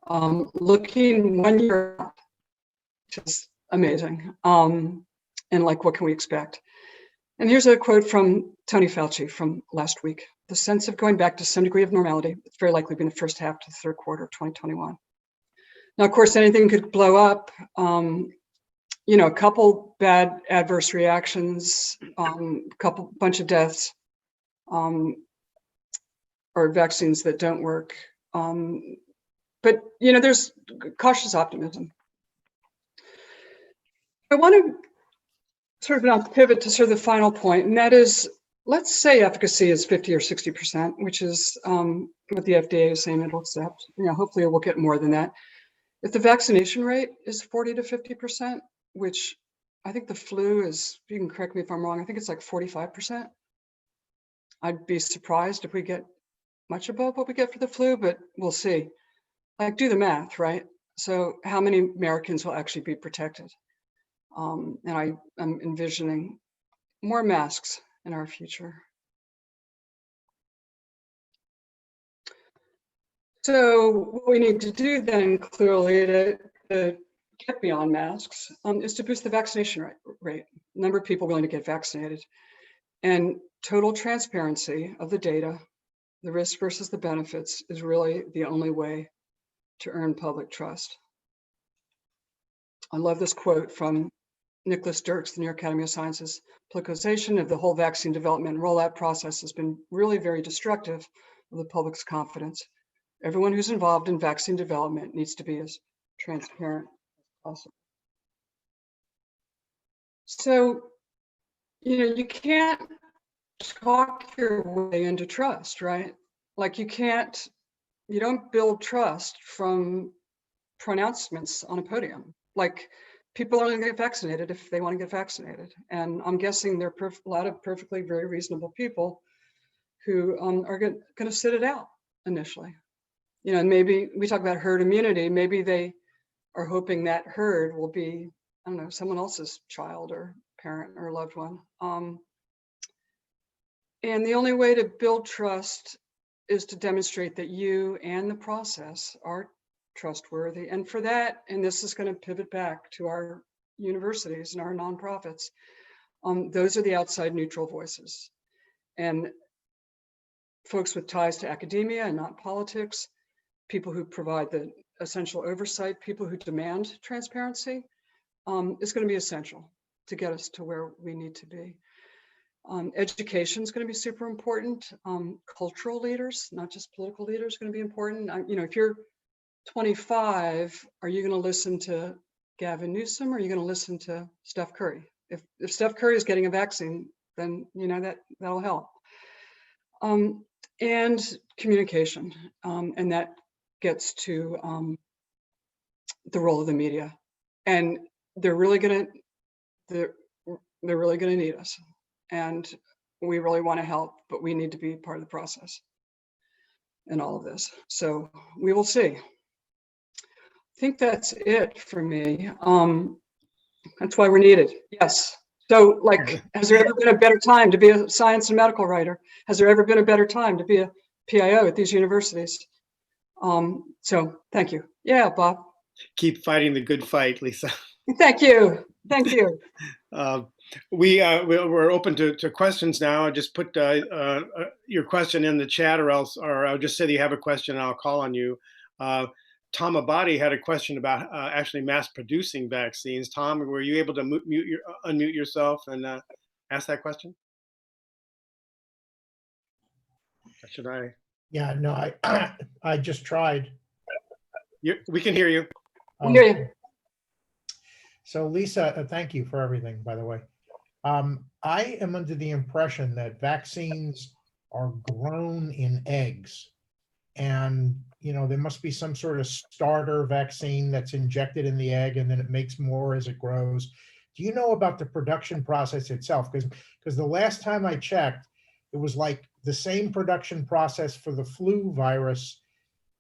[SPEAKER 2] looking 1 year out, just amazing. And like, what can we expect? And here's a quote from Tony Fauci from last week. The sense of going back to some degree of normality, it's very likely been the first half to the third quarter of 2021. Now, of course, anything could blow up. A couple bad adverse reactions, bunch of deaths, or vaccines that don't work. But there's cautious optimism. I want to sort of now pivot to sort of the final point, and that is, let's say efficacy is 50 or 60%, which is what the FDA is saying it'll accept. Hopefully we'll get more than that. If the vaccination rate is 40 to 50%, which I think the flu is, you can correct me if I'm wrong, I think it's like 45%. I'd be surprised if we get much above what we get for the flu, but we'll see. Like, do the math, right? So how many Americans will actually be protected? And I'm envisioning more masks in our future. So what we need to do then, clearly, to get beyond masks, is to boost the vaccination rate, number of people willing to get vaccinated, and total transparency of the data, the risk versus the benefits, is really the only way to earn public trust. I love this quote from Nicholas Dirks, the New York Academy of Sciences. Politicization of the whole vaccine development and rollout process has been really very destructive of the public's confidence. Everyone who's involved in vaccine development needs to be as transparent as possible. So, you can't talk your way into trust, right? Like, you don't build trust from pronouncements on a podium. Like, people are going to get vaccinated if they want to get vaccinated. And I'm guessing there are a lot of perfectly very reasonable people who are going to sit it out initially. And maybe we talk about herd immunity. Maybe they are hoping that herd will be, I don't know, someone else's child or parent or loved one. And the only way to build trust is to demonstrate that you and the process are trustworthy. And for that, and this is going to pivot back to our universities and our nonprofits, those are the outside neutral voices. And folks with ties to academia and not politics, people who provide the essential oversight, people who demand transparency, is going to be essential to get us to where we need to be. Education is going to be super important. Cultural leaders, not just political leaders, are going to be important. If you're 25, are you going to listen to Gavin Newsom, or are you going to listen to Steph Curry? If Steph Curry is getting a vaccine, then that'll help. And communication, and that gets to the role of the media. And they're really going to need us, and we really want to help, but we need to be part of the process in all of this. So we will see. I think that's it for me. That's why we're needed. Yes. So, like, has there ever been a better time to be a science and medical writer? Has there ever been a better time to be a PIO at these universities? So thank you. Yeah, Bob.
[SPEAKER 3] Keep fighting the good fight, Lisa.
[SPEAKER 2] Thank you. Thank you.
[SPEAKER 3] We're open to questions now. I just put your question in the chat, or I'll just say that you have a question and I'll call on you. Tom Abadi had a question about actually mass producing vaccines. Tom, were you able to unmute yourself and ask that question? Should I?
[SPEAKER 4] Yeah, no, I just tried.
[SPEAKER 3] We can hear you.
[SPEAKER 2] Yeah.
[SPEAKER 4] So Lisa, thank you for everything, by the way. I am under the impression that vaccines are grown in eggs. And, you know, there must be some sort of starter vaccine that's injected in the egg and then it makes more as it grows. Do you know about the production process itself? Because the last time I checked, it was like the same production process for the flu virus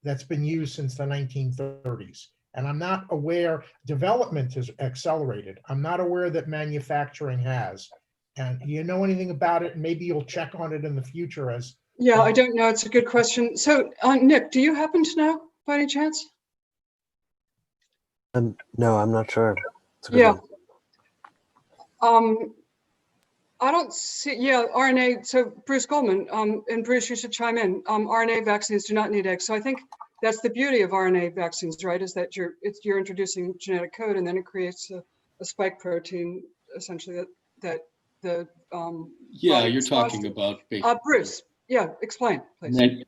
[SPEAKER 4] that's been used since the 1930s. And I'm not aware, development has accelerated. I'm not aware that manufacturing has. And do you know anything about it? Maybe you'll check on it in the future as.
[SPEAKER 2] Yeah, I don't know. It's a good question. So, Nick, do you happen to know by any chance?
[SPEAKER 5] No, I'm not sure.
[SPEAKER 2] Yeah. I don't see, yeah, RNA, so Bruce Goldman, and Bruce, you should chime in. RNA vaccines do not need eggs. So I think that's the beauty of RNA vaccines, right? Is that you're introducing genetic code and then it creates a spike protein, essentially that the
[SPEAKER 6] Yeah,
[SPEAKER 2] body
[SPEAKER 6] you're
[SPEAKER 2] responds
[SPEAKER 6] talking
[SPEAKER 2] to.
[SPEAKER 6] about
[SPEAKER 2] Bruce, yeah, explain, please.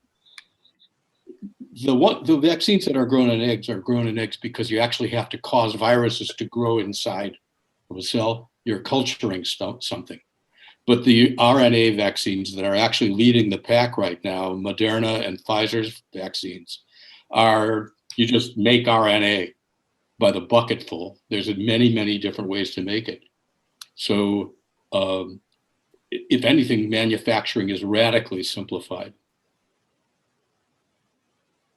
[SPEAKER 6] The vaccines that are grown in eggs because you actually have to cause viruses to grow inside of a cell. You're culturing something. But the RNA vaccines that are actually leading the pack right now, Moderna and Pfizer's vaccines, you just make RNA by the bucketful. There's many, many different ways to make it. So if anything, manufacturing is radically simplified.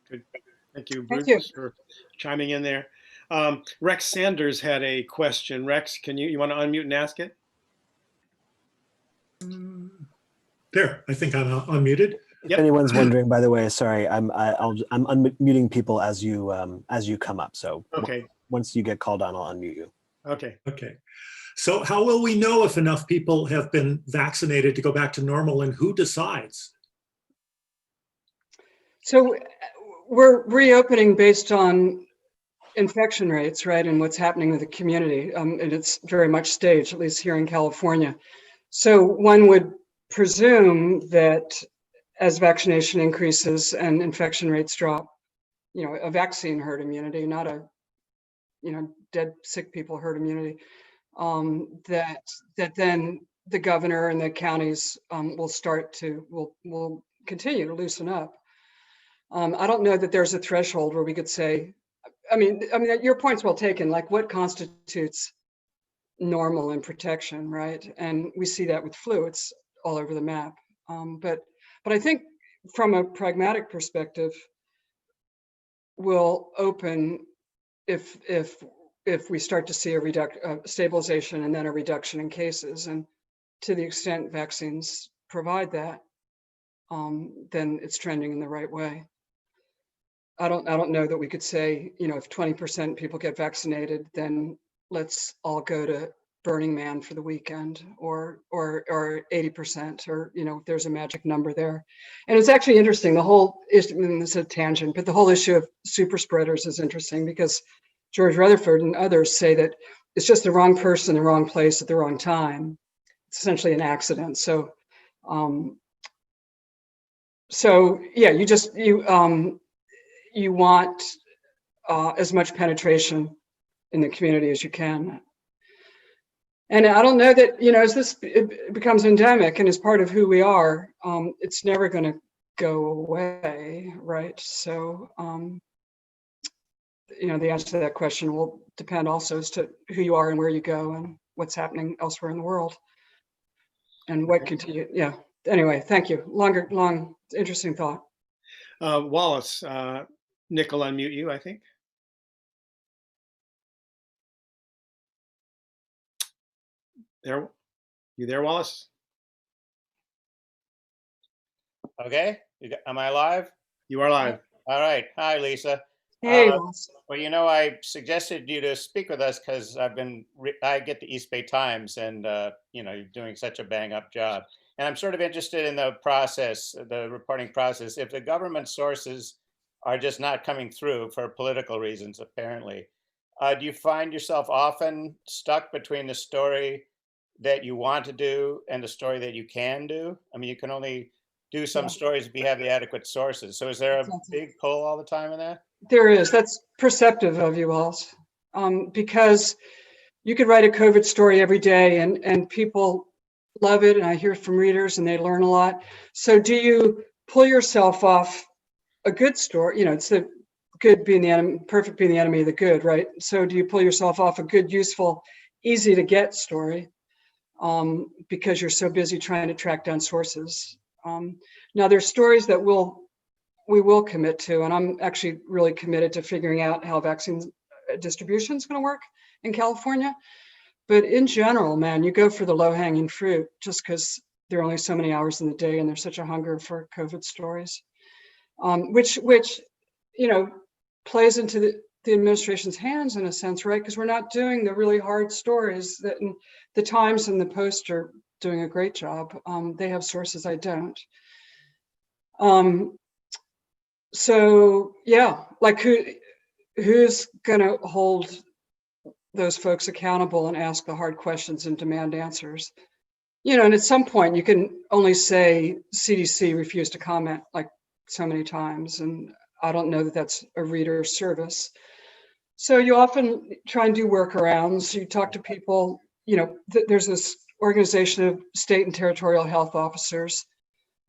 [SPEAKER 3] Good. Thank you,
[SPEAKER 2] Thank
[SPEAKER 3] Bruce,
[SPEAKER 2] you.
[SPEAKER 3] for chiming in there. Rex Sanders had a question. Rex, you want to unmute and ask it?
[SPEAKER 7] There, I think I'm unmuted.
[SPEAKER 5] If anyone's wondering, by the way, sorry, I'm unmuting people as you come up. So
[SPEAKER 3] okay,
[SPEAKER 5] once you get called on, I'll unmute you.
[SPEAKER 3] Okay.
[SPEAKER 7] Okay. So how will we know if enough people have been vaccinated to go back to normal, and who decides?
[SPEAKER 2] So we're reopening based on infection rates, right? And what's happening with the community. And it's very much staged, at least here in California. So one would presume that as vaccination increases and infection rates drop, you know, a vaccine herd immunity, not a, you know, dead sick people herd immunity, that then the governor and the counties will continue to loosen up. I don't know that there's a threshold where we could say, I mean, your point's well taken. Like, what constitutes normal and protection, right? And we see that with flu; it's all over the map. But I think from a pragmatic perspective, we'll open if we start to see a stabilization and then a reduction in cases, and to the extent vaccines provide that, then it's trending in the right way. I don't know that we could say, you know, if 20% people get vaccinated, then let's all go to Burning Man for the weekend, or 80%, or, you know, there's a magic number there. And it's actually interesting. The whole issue, and this is a tangent, but the whole issue of super spreaders is interesting because George Rutherford and others say that it's just the wrong person, the wrong place at the wrong time. It's essentially an accident. So, yeah, you want as much penetration in the community as you can. And I don't know that, you know, as this becomes endemic and is part of who we are, it's never going to go away, right? So, you know, the answer to that question will depend also as to who you are and where you go and what's happening elsewhere in the world. And what continue, yeah. Anyway, thank you. Long, interesting thought.
[SPEAKER 3] Wallace, Nick will unmute you, I think. You there, Wallace?
[SPEAKER 8] Okay, am I live?
[SPEAKER 3] You are live.
[SPEAKER 8] All right. Hi, Lisa.
[SPEAKER 2] Hey,
[SPEAKER 8] well, you know, I suggested you to speak with us because I get the East Bay Times, and you know, you're doing such a bang up job. And I'm sort of interested in the process, the reporting process. If the government sources are just not coming through for political reasons, apparently. Do you find yourself often stuck between the story that you want to do and the story that you can do? I mean, you can only do some
[SPEAKER 2] Yeah.
[SPEAKER 8] stories if you have the adequate sources. So is there a
[SPEAKER 2] Exactly.
[SPEAKER 8] big pull all the time in that?
[SPEAKER 2] There is. That's perceptive of you all, because you could write a COVID story every day and people love it. And I hear from readers and they learn a lot. So do you pull yourself off a good story? You know, it's the good being the enemy, perfect being the enemy of the good, right? So do you pull yourself off a good, useful, easy to get story because you're so busy trying to track down sources? Now there's stories that we will commit to, and I'm actually really committed to figuring out how vaccine distribution is going to work in California. But in general, man, you go for the low-hanging fruit just because there are only so many hours in the day and there's such a hunger for COVID stories, which you know, plays into the administration's hands in a sense, right? Because we're not doing the really hard stories that the Times and the Post are doing a great job. They have sources I don't. So yeah, like who's gonna hold those folks accountable and ask the hard questions and demand answers? You know, and at some point you can only say CDC refused to comment like so many times, and I don't know that that's a reader service. So you often try and do workarounds. You talk to people, you know, there's this organization of state and territorial health officers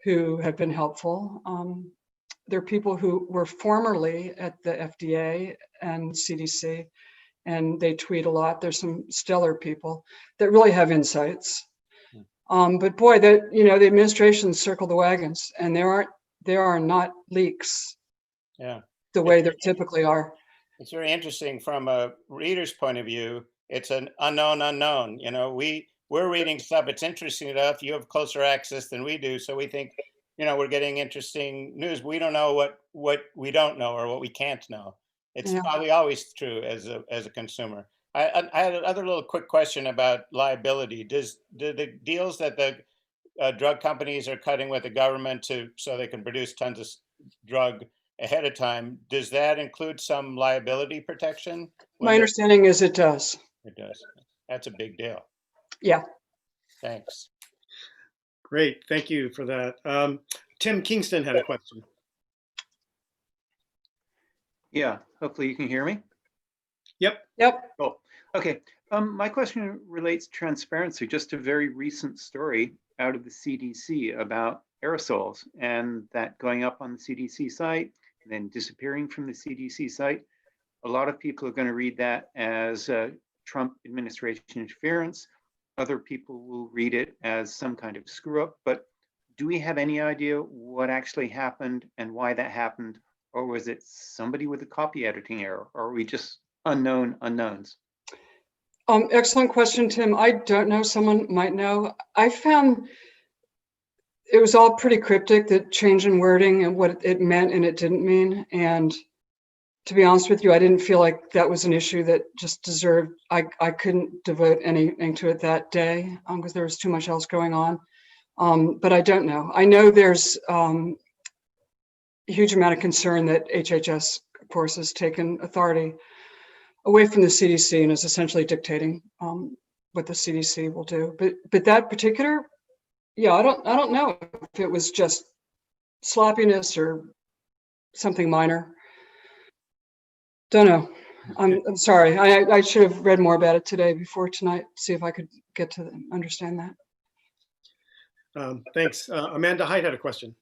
[SPEAKER 2] who have been helpful. There are people who were formerly at the FDA and CDC, and they tweet a lot. There's some stellar people that really have insights. But boy, you know, the administration circled the wagons, and there are not leaks.
[SPEAKER 8] Yeah.
[SPEAKER 2] The way there typically are.
[SPEAKER 8] It's very interesting from a reader's point of view. It's an unknown unknown. You know, we're reading stuff. It's interesting enough. You have closer access than we do, so we think, you know, we're getting interesting news. We don't know what we don't know or what we can't know. It's probably always true as a consumer. I had another little quick question about liability. Do the deals that the drug companies are cutting with the government so they can produce tons of drug ahead of time, does that include some liability protection?
[SPEAKER 2] My understanding is it does.
[SPEAKER 8] It does. That's a big deal.
[SPEAKER 2] Yeah.
[SPEAKER 8] Thanks.
[SPEAKER 3] Great, thank you for that. Tim Kingston had a question.
[SPEAKER 9] Yeah, hopefully you can hear me.
[SPEAKER 3] Yep.
[SPEAKER 9] Oh, okay. My question relates to transparency, just a very recent story out of the CDC about aerosols and that going up on the CDC site and then disappearing from the CDC site. A lot of people are going to read that as Trump administration interference. Other people will read it as some kind of screw up, but do we have any idea what actually happened and why that happened? Or was it somebody with a copy editing error? Or are we just unknown unknowns?
[SPEAKER 2] Excellent question, Tim. I don't know. Someone might know. I found it was all pretty cryptic, the change in wording and what it meant and it didn't mean. And to be honest with you, I didn't feel like that was an issue that just deserved, I couldn't devote anything to it that day because there was too much else going on. But I don't know. I know there's a huge amount of concern that HHS, of course, has taken authority away from the CDC and is essentially dictating what the CDC will do. But that particular, yeah, I don't know if it was just sloppiness or something minor. Don't know. I'm sorry. I should have read more about it today before tonight. See if I could get to understand that.
[SPEAKER 3] Thanks. Amanda Height had a question.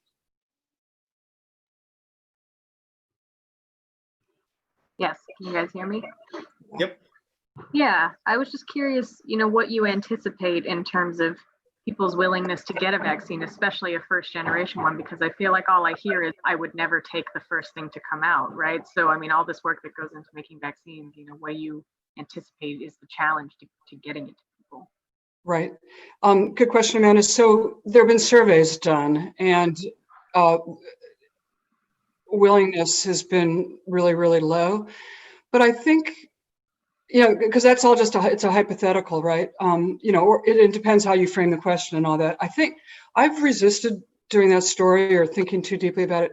[SPEAKER 10] Yes, can you guys hear me?
[SPEAKER 3] Yep.
[SPEAKER 10] Yeah, I was just curious, you know, what you anticipate in terms of people's willingness to get a vaccine, especially a first generation one, because I feel like all I hear is I would never take the first thing to come out, right? So, I mean, all this work that goes into making vaccines, you know, what you anticipate is the challenge to getting it to people.
[SPEAKER 2] Right. Good question, Amanda. So there have been surveys done and willingness has been really, really low. But I think, you know, because that's all just it's a hypothetical, right? You know, or it depends how you frame the question and all that. I think I've resisted doing that story or thinking too deeply about it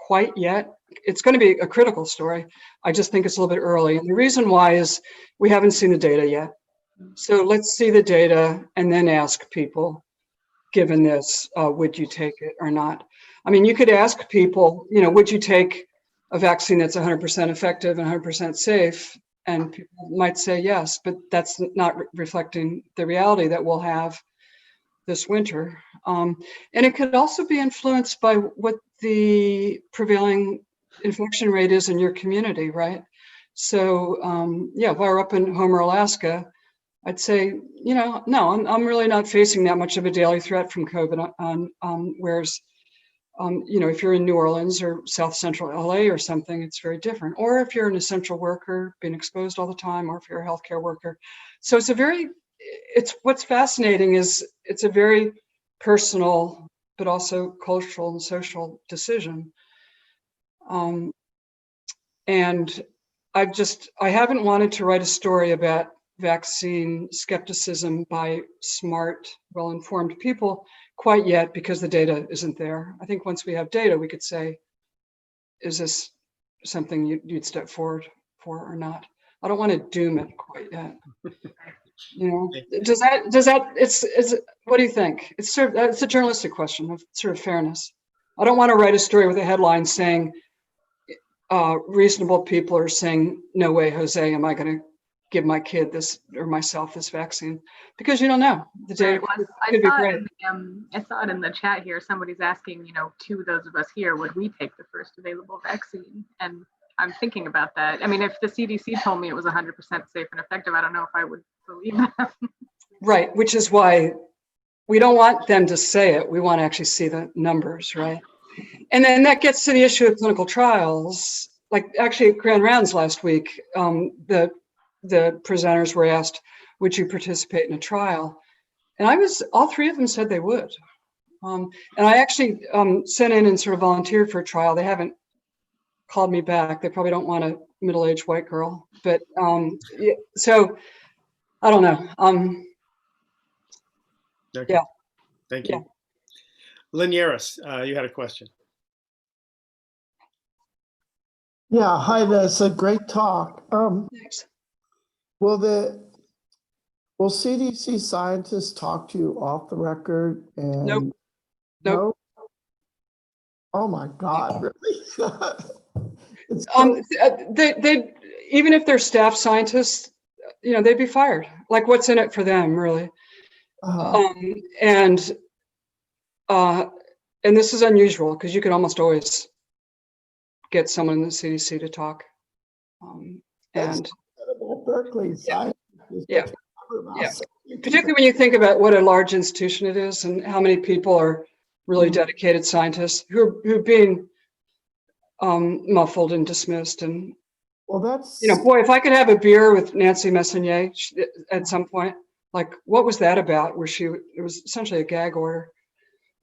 [SPEAKER 2] quite yet. It's going to be a critical story. I just think it's a little bit early. And the reason why is we haven't seen the data yet. So let's see the data and then ask people, given this, would you take it or not? I mean, you could ask people, you know, would you take a vaccine that's 100% effective and 100% safe? And people might say yes, but that's not reflecting the reality that we'll have this winter. And it could also be influenced by what the prevailing infection rate is in your community, right? So yeah, if I were up in Homer, Alaska, I'd say, you know, no, I'm really not facing that much of a daily threat from COVID. Whereas, you know, if you're in New Orleans or South Central LA or something, it's very different. Or if you're an essential worker being exposed all the time, or if you're a healthcare worker. So it's what's fascinating is it's a very personal, but also cultural and social decision. And I haven't wanted to write a story about vaccine skepticism by smart, well-informed people quite yet because the data isn't there. I think once we have data, we could say, is this something you'd step forward for or not? I don't want to doom it quite yet. You know, does that, what do you think? It's a journalistic question of sort of fairness. I don't want to write a story with a headline saying, reasonable people are saying, no way, Jose, am I going to give my kid this or myself this vaccine? Because you don't know. The data could be great.
[SPEAKER 10] I saw it in the chat here. Somebody's asking, you know, to those of us here, would we take the first available vaccine? And I'm thinking about that. I mean, if the CDC told me it was 100% safe and effective, I don't know if I would believe that.
[SPEAKER 2] Right, which is why we don't want them to say it. We want to actually see the numbers, right? And then that gets to the issue of clinical trials. Like actually at Grand Rounds last week, the presenters were asked, would you participate in a trial? And all three of them said they would. And I actually sent in and sort of volunteered for a trial. They haven't called me back. They probably don't want a middle-aged white girl, but yeah, so I don't know.
[SPEAKER 3] Okay.
[SPEAKER 2] Yeah.
[SPEAKER 3] Thank you.
[SPEAKER 2] Yeah.
[SPEAKER 3] Lynn Yaris, you had a question.
[SPEAKER 11] Yeah, hi, that's a great talk.
[SPEAKER 2] Thanks.
[SPEAKER 11] Will CDC scientists talk to you off the record? And
[SPEAKER 2] Nope.
[SPEAKER 11] No? Oh my God, really? It's
[SPEAKER 2] They even if they're staff scientists, you know, they'd be fired. Like, what's in it for them, really? And this is unusual because you can almost always get someone in the CDC to talk.
[SPEAKER 11] That's incredible. Berkeley scientists.
[SPEAKER 2] Yeah. Particularly when you think about what a large institution it is and how many people are really dedicated scientists who are being muffled and dismissed. And
[SPEAKER 11] well, that's,
[SPEAKER 2] you know, boy, if I could have a beer with Nancy Messonnier at some point, like, what was that about? Where it was essentially a gag order,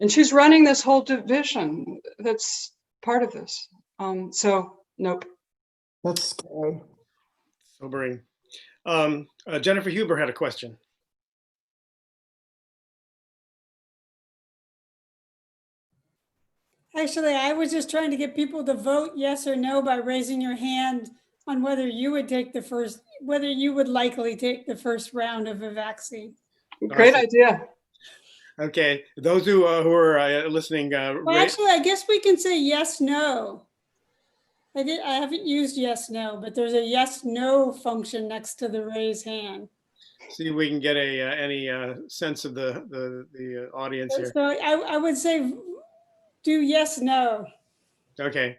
[SPEAKER 2] and she's running this whole division that's part of this. So nope.
[SPEAKER 11] That's scary.
[SPEAKER 3] Sobering. Jennifer Huber had a question.
[SPEAKER 12] Actually, I was just trying to get people to vote yes or no by raising your hand on whether you would whether you would likely take the first round of a vaccine.
[SPEAKER 2] Great idea.
[SPEAKER 3] Okay, those who are listening.
[SPEAKER 12] Well, actually, I guess we can say yes, no. I haven't used yes, no, but there's a yes, no function next to the raise hand.
[SPEAKER 3] See if we can get any sense of the audience here.
[SPEAKER 12] So I would say do yes, no.
[SPEAKER 3] Okay.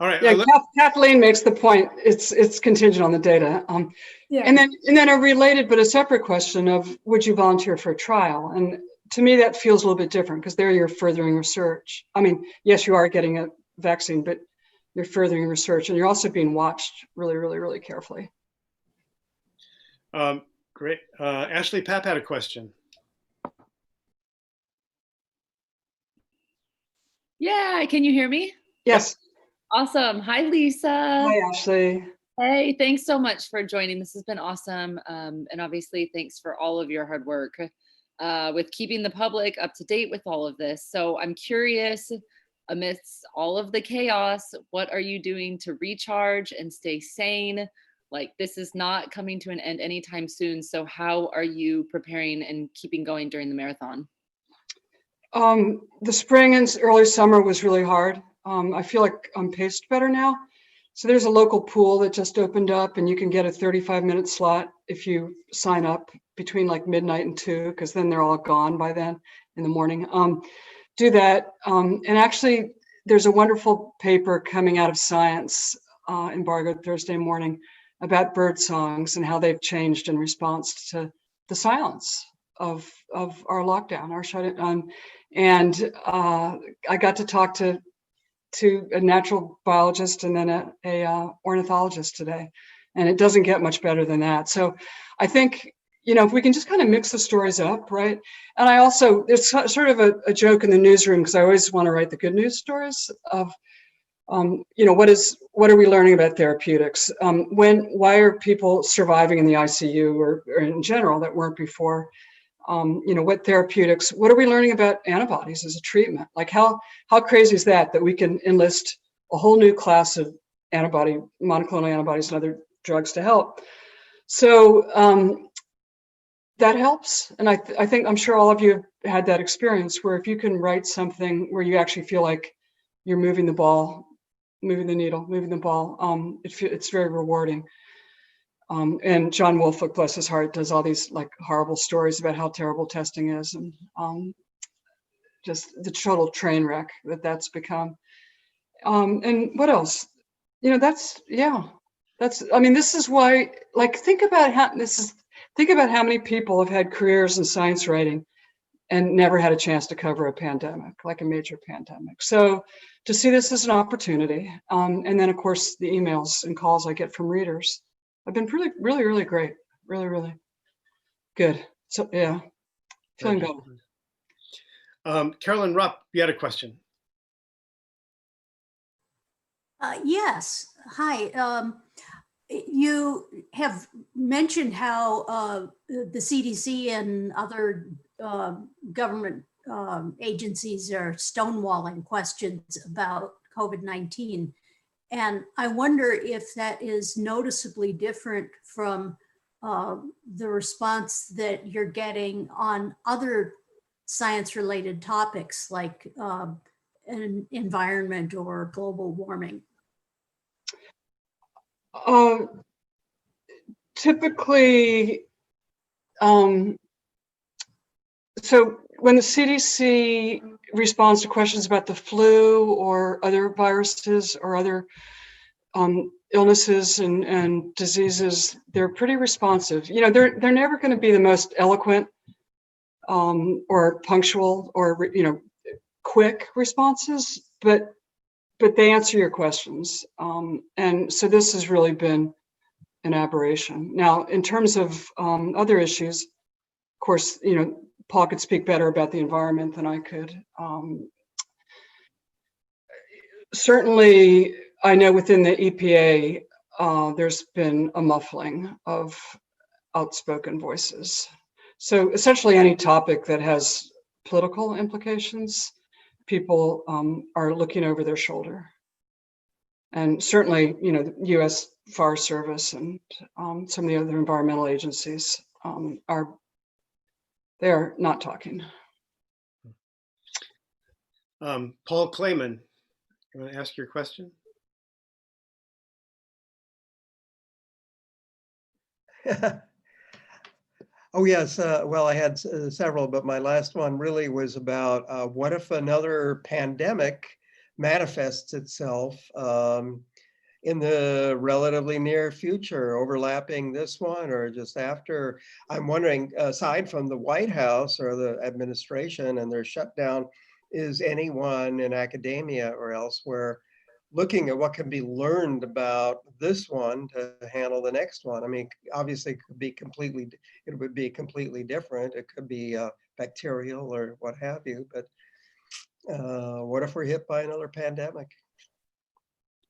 [SPEAKER 3] All right.
[SPEAKER 2] Yeah, Kathleen makes the point. It's contingent on the data.
[SPEAKER 12] Yeah.
[SPEAKER 2] And then a related but a separate question of would you volunteer for a trial? And to me, that feels a little bit different because there you're furthering research. I mean, yes, you are getting a vaccine, but you're furthering research and you're also being watched really, really, really carefully.
[SPEAKER 3] Great. Ashley Papp had a question.
[SPEAKER 13] Yeah, can you hear me?
[SPEAKER 2] Yes.
[SPEAKER 13] Awesome. Hi, Lisa.
[SPEAKER 2] Hi, Ashley.
[SPEAKER 13] Hey, thanks so much for joining. This has been awesome. And obviously, thanks for all of your hard work with keeping the public up to date with all of this. So I'm curious amidst all of the chaos, what are you doing to recharge and stay sane? Like, this is not coming to an end anytime soon. So how are you preparing and keeping going during the marathon?
[SPEAKER 2] The spring and early summer was really hard. I feel like I'm paced better now. So there's a local pool that just opened up, and you can get a 35-minute slot if you sign up between like midnight and 2, because then they're all gone by then in the morning. Do that. And actually, there's a wonderful paper coming out of Science, embargoed Thursday morning, about bird songs and how they've changed in response to the silence of our lockdown, our shut-in. And I got to talk to a natural biologist and then a ornithologist today, and it doesn't get much better than that. So I think, you know, if we can just kind of mix the stories up, right? And I also, there's sort of a joke in the newsroom, because I always want to write the good news stories of, you know, what are we learning about therapeutics? Why are people surviving in the ICU or in general that weren't before? You know, what therapeutics, what are we learning about antibodies as a treatment? Like how crazy is that we can enlist a whole new class of monoclonal antibodies and other drugs to help? So that helps. And I think, I'm sure all of you have had that experience where if you can write something where you actually feel like you're moving the ball, moving the needle, moving the ball, it's very rewarding. And John Wolfe, bless his heart, does all these like horrible stories about how terrible testing is, and just the total train wreck that's become. And what else? You know, I mean, this is why, like, think about how many people have had careers in science writing and never had a chance to cover a pandemic, like a major pandemic. So to see this as an opportunity, and then of course the emails and calls I get from readers have been really, really, really great. Really, really good. So yeah, feeling good.
[SPEAKER 3] Carolyn Rupp, you had a question.
[SPEAKER 14] Yes. Hi. You have mentioned how the CDC and other government agencies are stonewalling questions about COVID-19. And I wonder if that is noticeably different from the response that you're getting on other science-related topics like environment or global warming.
[SPEAKER 2] Typically, so when the CDC responds to questions about the flu or other viruses or other illnesses and diseases, they're pretty responsive. You know, they're never going to be the most eloquent or punctual or, you know, quick responses, but they answer your questions. And so this has really been an aberration. Now, in terms of other issues, of course, you know, Paul could speak better about the environment than I could. Certainly, I know within the EPA, there's been a muffling of outspoken voices. So essentially any topic that has political implications, people are looking over their shoulder. And certainly, you know, the US Forest Service and some of the other environmental agencies they're not talking.
[SPEAKER 3] Paul Clayman, you want to ask your question?
[SPEAKER 15] Oh, yes. Well, I had several, but my last one really was about what if another pandemic manifests itself in the relatively near future, overlapping this one or just after. I'm wondering, aside from the White House or the administration and their shutdown, is anyone in academia or elsewhere looking at what can be learned about this one to handle the next one? I mean, obviously it would be completely different. It could be bacterial or what have you, but what if we're hit by another pandemic?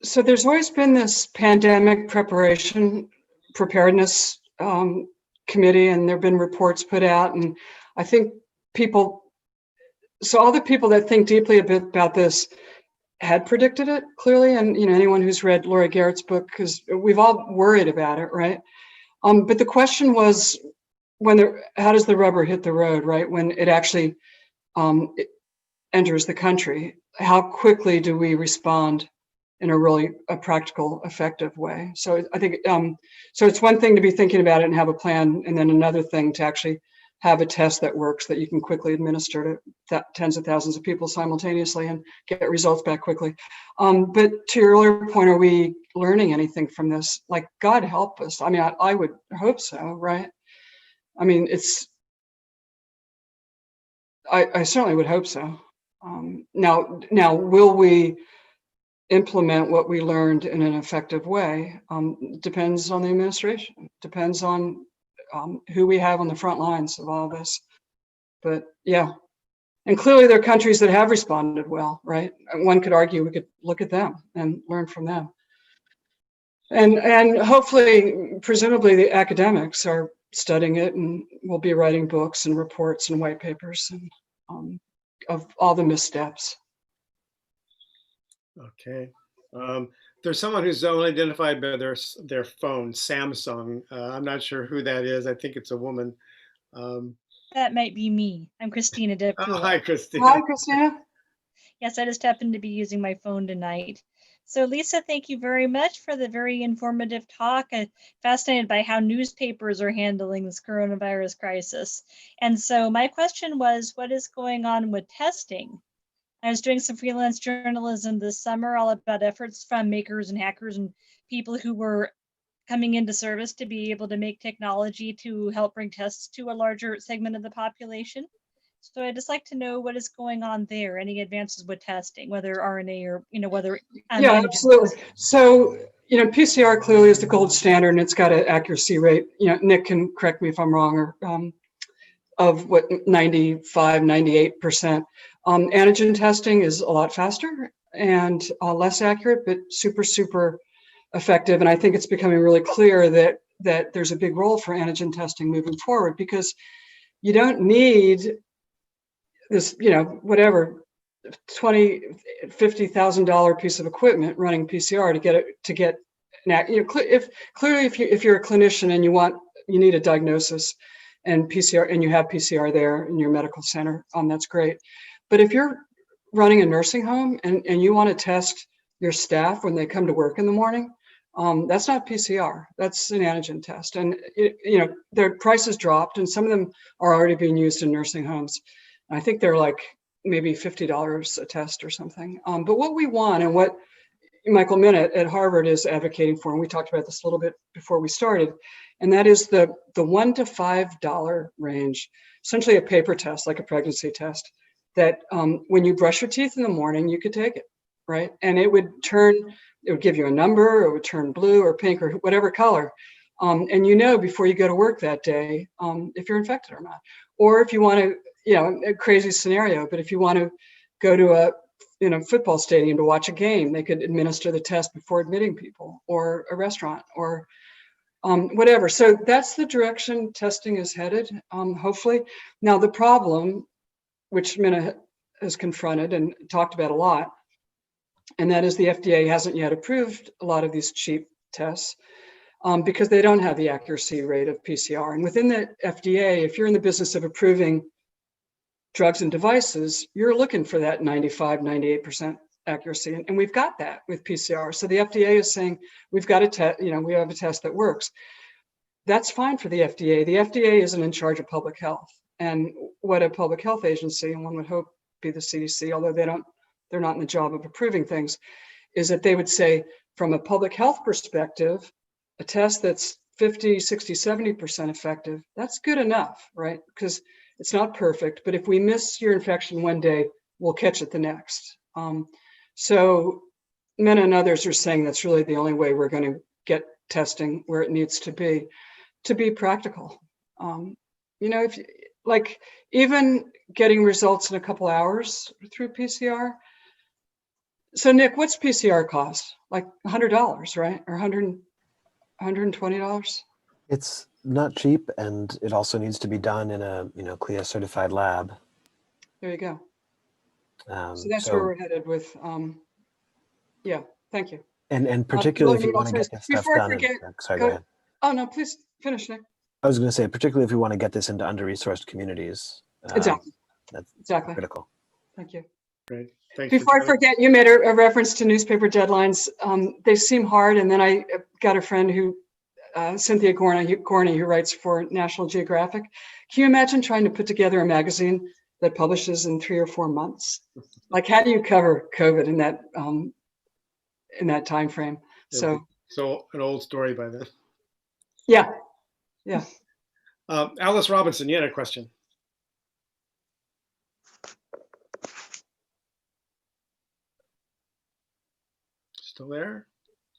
[SPEAKER 2] So there's always been this pandemic preparedness committee, and there've been reports put out. And I think all the people that think deeply about this had predicted it clearly. And, anyone who's read Laurie Garrett's book, because we've all worried about it, right? But the question was, how does the rubber hit the road, right? When it actually it enters the country, how quickly do we respond in a practical, effective way? So I think, so it's one thing to be thinking about it and have a plan, and then another thing to actually have a test that works that you can quickly administer to tens of thousands of people simultaneously and get results back quickly. But to your earlier point, are we learning anything from this? Like, God help us. I mean, I would hope so, right? I mean, I certainly would hope so. Now, will we implement what we learned in an effective way? Depends on the administration, depends on who we have on the front lines of all this. But yeah, and clearly there are countries that have responded well, right? One could argue we could look at them and learn from them. And hopefully, presumably the academics are studying it and will be writing books and reports and white papers and of all the missteps.
[SPEAKER 3] Okay. There's someone who's only identified by their phone, Samsung. I'm not sure who that is. I think it's a woman.
[SPEAKER 16] That might be me. I'm Christina
[SPEAKER 3] Oh,
[SPEAKER 16] Depkula.
[SPEAKER 3] hi, Christina.
[SPEAKER 2] Hi, Christina.
[SPEAKER 16] Yes, I just happened to be using my phone tonight. So Lisa, thank you very much for the very informative talk. I'm fascinated by how newspapers are handling this coronavirus crisis. And so my question was, what is going on with testing? I was doing some freelance journalism this summer, all about efforts from makers and hackers and people who were coming into service to be able to make technology to help bring tests to a larger segment of the population. So I'd just like to know what is going on there, any advances with testing, whether RNA or, whether.
[SPEAKER 2] Yeah, absolutely. So, PCR clearly is the gold standard, and it's got an accuracy rate, Nick can correct me if I'm wrong, or of what, 95, 98%. Antigen testing is a lot faster and less accurate, but super, super effective. And I think it's becoming really clear that there's a big role for antigen testing moving forward, because you don't need this, whatever, $20,000, $50,000 piece of equipment running PCR to get if you're a clinician and you need a diagnosis and PCR, and you have PCR there in your medical center, that's great. But if you're running a nursing home and you want to test your staff when they come to work in the morning, that's not PCR, that's an antigen test. And their prices dropped, and some of them are already being used in nursing homes. I think they're like maybe $50 a test or something. But what we want, and what Michael Minnitt at Harvard is advocating for, and we talked about this a little bit before we started, and that is the $1 to $5 range, essentially a paper test, like a pregnancy test, that when you brush your teeth in the morning, you could take it, right? And it would give you a number, or it would turn blue or pink or whatever color. And before you go to work that day, if you're infected or not. Or if you want to, a crazy scenario, but if you want to go to a football stadium to watch a game, they could administer the test before admitting people, or a restaurant, or whatever. So that's the direction testing is headed, hopefully. Now, the problem, which Minna has confronted and talked about a lot, and that is the FDA hasn't yet approved a lot of these cheap tests because they don't have the accuracy rate of PCR. And within the FDA, if you're in the business of approving drugs and devices, you're looking for that 95, 98% accuracy. And we've got that with PCR. So the FDA is saying, we've got a test, we have a test that works. That's fine for the FDA. The FDA isn't in charge of public health. And what a public health agency, and one would hope be the CDC, although they're not in the job of approving things, is that they would say, from a public health perspective, a test that's 50, 60, 70% effective, that's good enough, right? Because it's not perfect, but if we miss your infection one day, we'll catch it the next. So Minna and others are saying that's really the only way we're going to get testing where it needs to be practical. If like even getting results in a couple hours through PCR. So Nick, what's PCR cost? Like $100, right? Or $120?
[SPEAKER 5] It's not cheap, and it also needs to be done in a CLIA certified lab.
[SPEAKER 2] There you go.
[SPEAKER 5] So
[SPEAKER 2] that's where we're headed with Yeah, thank you.
[SPEAKER 5] And particularly if you want to
[SPEAKER 2] also,
[SPEAKER 5] get this stuff
[SPEAKER 2] before I
[SPEAKER 5] done.
[SPEAKER 2] forget,
[SPEAKER 5] Sorry, go ahead.
[SPEAKER 2] Oh, no, please finish, Nick.
[SPEAKER 5] I was going to say, particularly if we want to get this into under-resourced communities.
[SPEAKER 2] Exactly.
[SPEAKER 5] That's
[SPEAKER 2] Exactly.
[SPEAKER 5] critical.
[SPEAKER 2] Thank you.
[SPEAKER 3] Great. Thanks.
[SPEAKER 2] Before I forget, you made a reference to newspaper deadlines. They seem hard. And then I got a friend who, Cynthia Gorney, who writes for National Geographic. Can you imagine trying to put together a magazine that publishes in 3 or 4 months? Like, how do you cover COVID in that time frame? So
[SPEAKER 3] an old story by then.
[SPEAKER 2] Yeah. Yeah.
[SPEAKER 3] Alice Robinson, you had a question. Still there?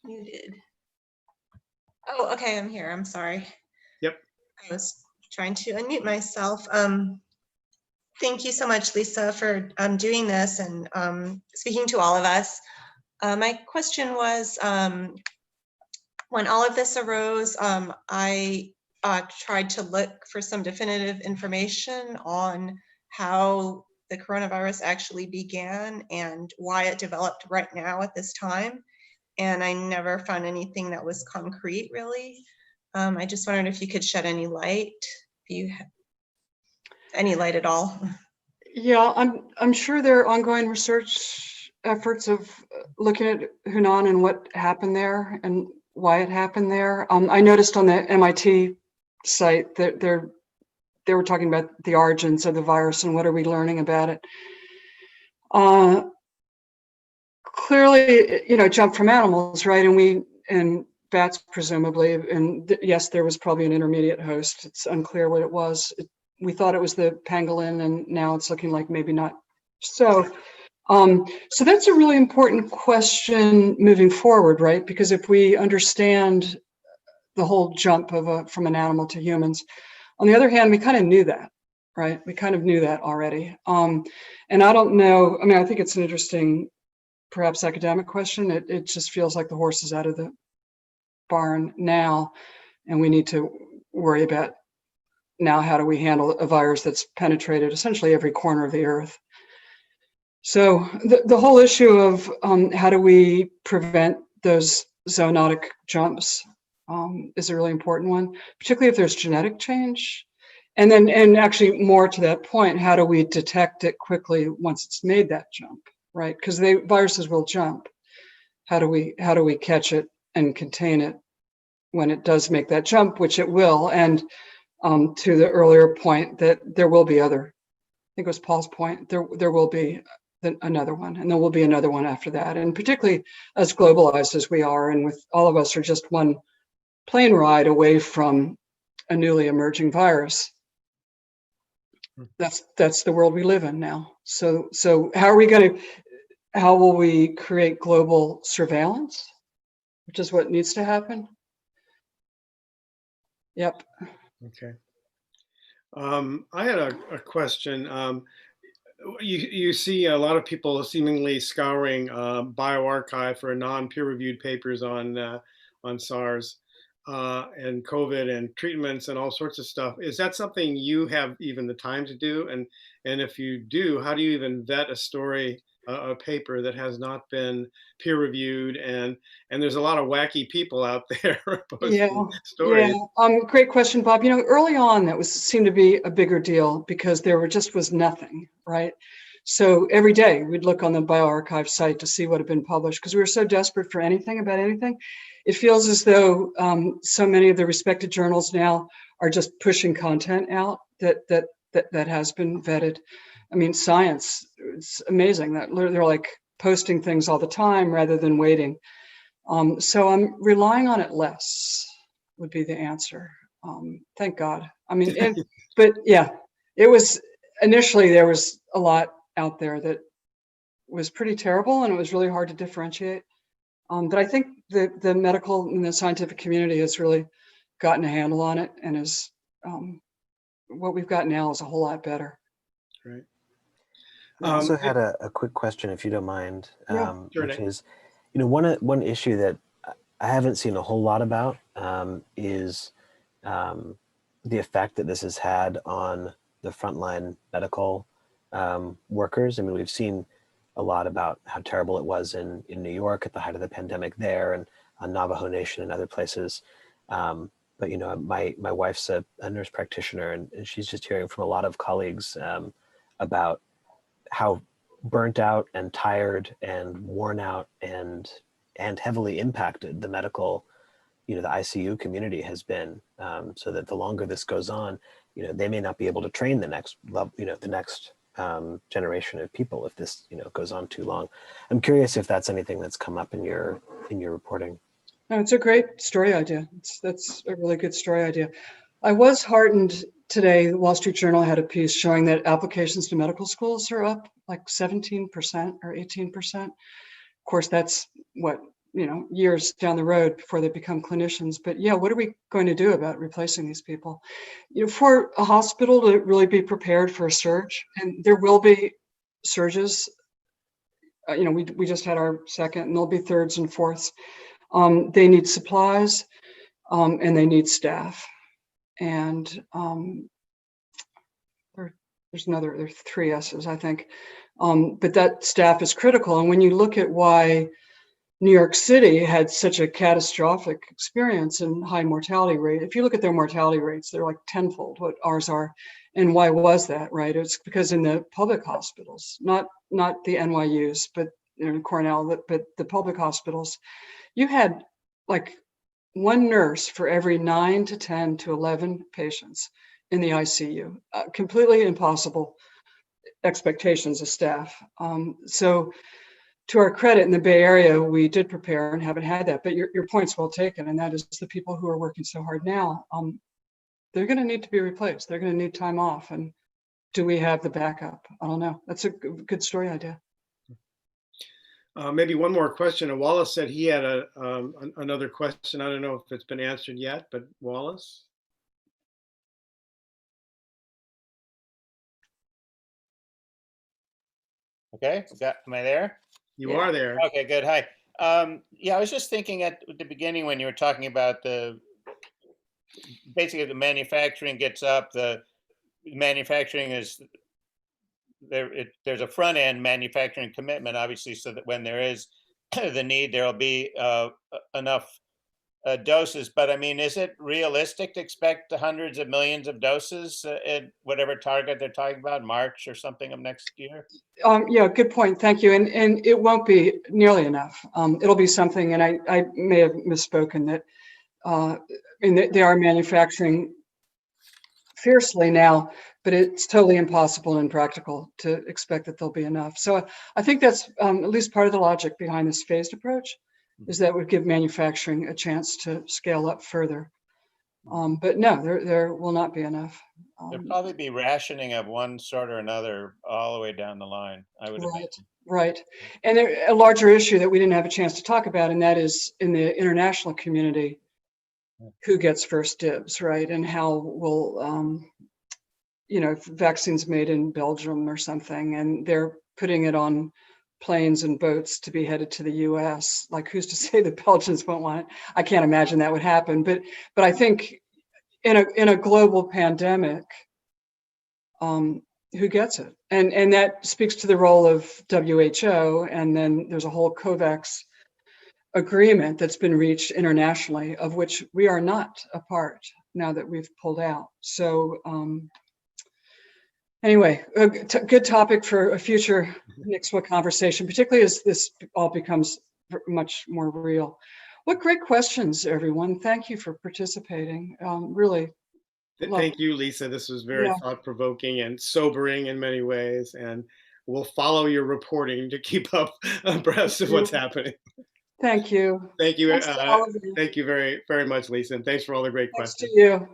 [SPEAKER 17] Muted. Oh, okay, I'm here. I'm sorry.
[SPEAKER 3] Yep.
[SPEAKER 17] I was trying to unmute myself. Thank you so much, Lisa, for doing this and speaking to all of us. My question was, when all of this arose, I tried to look for some definitive information on how the coronavirus actually began and why it developed right now at this time. And I never found anything that was concrete, really. I just wondered if you could shed any light, if you have any light at all.
[SPEAKER 2] Yeah, I'm sure there are ongoing research efforts of looking at Hunan and what happened there and why it happened there. I noticed on the MIT site that they were talking about the origins of the virus and what are we learning about it. Clearly, it jumped from animals, right? And bats presumably, and yes, there was probably an intermediate host. It's unclear what it was. We thought it was the pangolin, and now it's looking like maybe not. So that's a really important question moving forward, right? Because if we understand the whole jump from an animal to humans, on the other hand, we kind of knew that, right? We kind of knew that already. And I don't know, I think it's an interesting, perhaps academic question. It just feels like the horse is out of the barn now, and we need to worry about now how do we handle a virus that's penetrated essentially every corner of the earth. So the whole issue of how do we prevent those zoonotic jumps is a really important one, particularly if there's genetic change. And actually more to that point, how do we detect it quickly once it's made that jump, right? Because viruses will jump. How do we catch it and contain it when it does make that jump, which it will? And to the earlier point that there will be other, I think it was Paul's point, there will be another one, and there will be another one after that. And particularly as globalized as we are, and with all of us are just one plane ride away from a newly emerging virus. That's the world we live in now. So how will we create global surveillance, which is what needs to happen? Yep.
[SPEAKER 3] Okay. I had a question. You see a lot of people seemingly scouring bioRxiv for non-peer-reviewed papers on SARS and COVID and treatments and all sorts of stuff. Is that something you have even the time to do? And if you do, how do you even vet a story, a paper that has not been peer-reviewed? And there's a lot of wacky people out there posting stories.
[SPEAKER 2] Yeah. Great question, Bob. Early on, that seemed to be a bigger deal because there was nothing, right? So every day we'd look on the bioRxiv site to see what had been published because we were so desperate for anything about anything. It feels as though so many of the respected journals now are just pushing content out that has been vetted. Science, it's amazing that they're like posting things all the time rather than waiting. So I'm relying on it less would be the answer. Thank God. But yeah, it was initially there was a lot out there that was pretty terrible and it was really hard to differentiate. But I think the medical and the scientific community has really gotten a handle on it and is what we've got now is a whole lot better.
[SPEAKER 3] Right.
[SPEAKER 5] I also had a quick question, if you don't mind,
[SPEAKER 3] sure,
[SPEAKER 5] which is, one issue that I haven't seen a whole lot about is the effect that this has had on the frontline medical workers. We've seen a lot about how terrible it was in New York at the height of the pandemic there, and on Navajo Nation and other places. But you know, my wife's a nurse practitioner, and she's just hearing from a lot of colleagues about how burnt out and tired and worn out and heavily impacted the medical, you know, the ICU community has been. So that the longer this goes on, you know, they may not be able to train the next level, you know, the next generation of people if this, you know, goes on too long. I'm curious if that's anything that's come up in your reporting.
[SPEAKER 2] No, it's a great story idea. That's a really good story idea. I was heartened today. The Wall Street Journal had a piece showing that applications to medical schools are up like 17% or 18%. Of course, that's what, you know, years down the road before they become clinicians. But yeah, what are we going to do about replacing these people? You know, for a hospital to really be prepared for a surge, and there will be surges. You know, we just had our second, and there'll be thirds and fourths. They need supplies, and they need staff. And there's three S's, I think. But that staff is critical. And when you look at why New York City had such a catastrophic experience and high mortality rate, if you look at their mortality rates, they're like tenfold what ours are. And why was that, right? It's because in the public hospitals, not the NYUs, but you know, Cornell, but the public hospitals, you had like one nurse for every 9 to 10 to 11 patients in the ICU. Completely impossible expectations of staff. So to our credit, in the Bay Area, we did prepare and haven't had that. But your point's well taken, and that is the people who are working so hard now, they're going to need to be replaced. They're going to need time off. And do we have the backup? I don't know. That's a good story idea.
[SPEAKER 3] Maybe one more question. Wallace said he had another question. I don't know if it's been answered yet, but Wallace?
[SPEAKER 8] Okay, am I there?
[SPEAKER 3] You are there.
[SPEAKER 8] Okay, good. Hi. Yeah, I was just thinking at the beginning when you were talking about basically the manufacturing gets up, the manufacturing is there's a front end manufacturing commitment, obviously, so that when there is the need, there'll be enough doses. But I mean, is it realistic to expect hundreds of millions of doses at whatever target they're talking about, March or something of next year?
[SPEAKER 2] Yeah, good point. Thank you. And it won't be nearly enough. It'll be something, and I may have misspoken that they are manufacturing fiercely now, but it's totally impossible and impractical to expect that there'll be enough. So I think that's at least part of the logic behind this phased approach, is that would give manufacturing a chance to scale up further. But no, there will not be enough.
[SPEAKER 8] There'll probably be rationing of one sort or another all the way down the line, I would imagine.
[SPEAKER 2] Right. And a larger issue that we didn't have a chance to talk about, and that is in the international community, who gets first dibs, right? And how will, you know, if vaccines made in Belgium or something, and they're putting it on planes and boats to be headed to the US, like who's to say the Belgians won't want it? I can't imagine that would happen. But I think in a global pandemic, who gets it? And that speaks to the role of WHO. And then there's a whole COVAX agreement that's been reached internationally, of which we are not a part now that we've pulled out. So anyway, a good topic for a future NICSWA conversation, particularly as this all becomes much more real. What great questions, everyone. Thank you for participating. Really.
[SPEAKER 3] Thank you, Lisa. This was very thought-provoking and sobering in many ways. And we'll follow your reporting to keep up abreast of what's happening.
[SPEAKER 2] Thank you.
[SPEAKER 3] Thank you.
[SPEAKER 2] Thanks to all of you.
[SPEAKER 3] Thank you very, very much, Lisa. And thanks for all the great questions.
[SPEAKER 2] To you.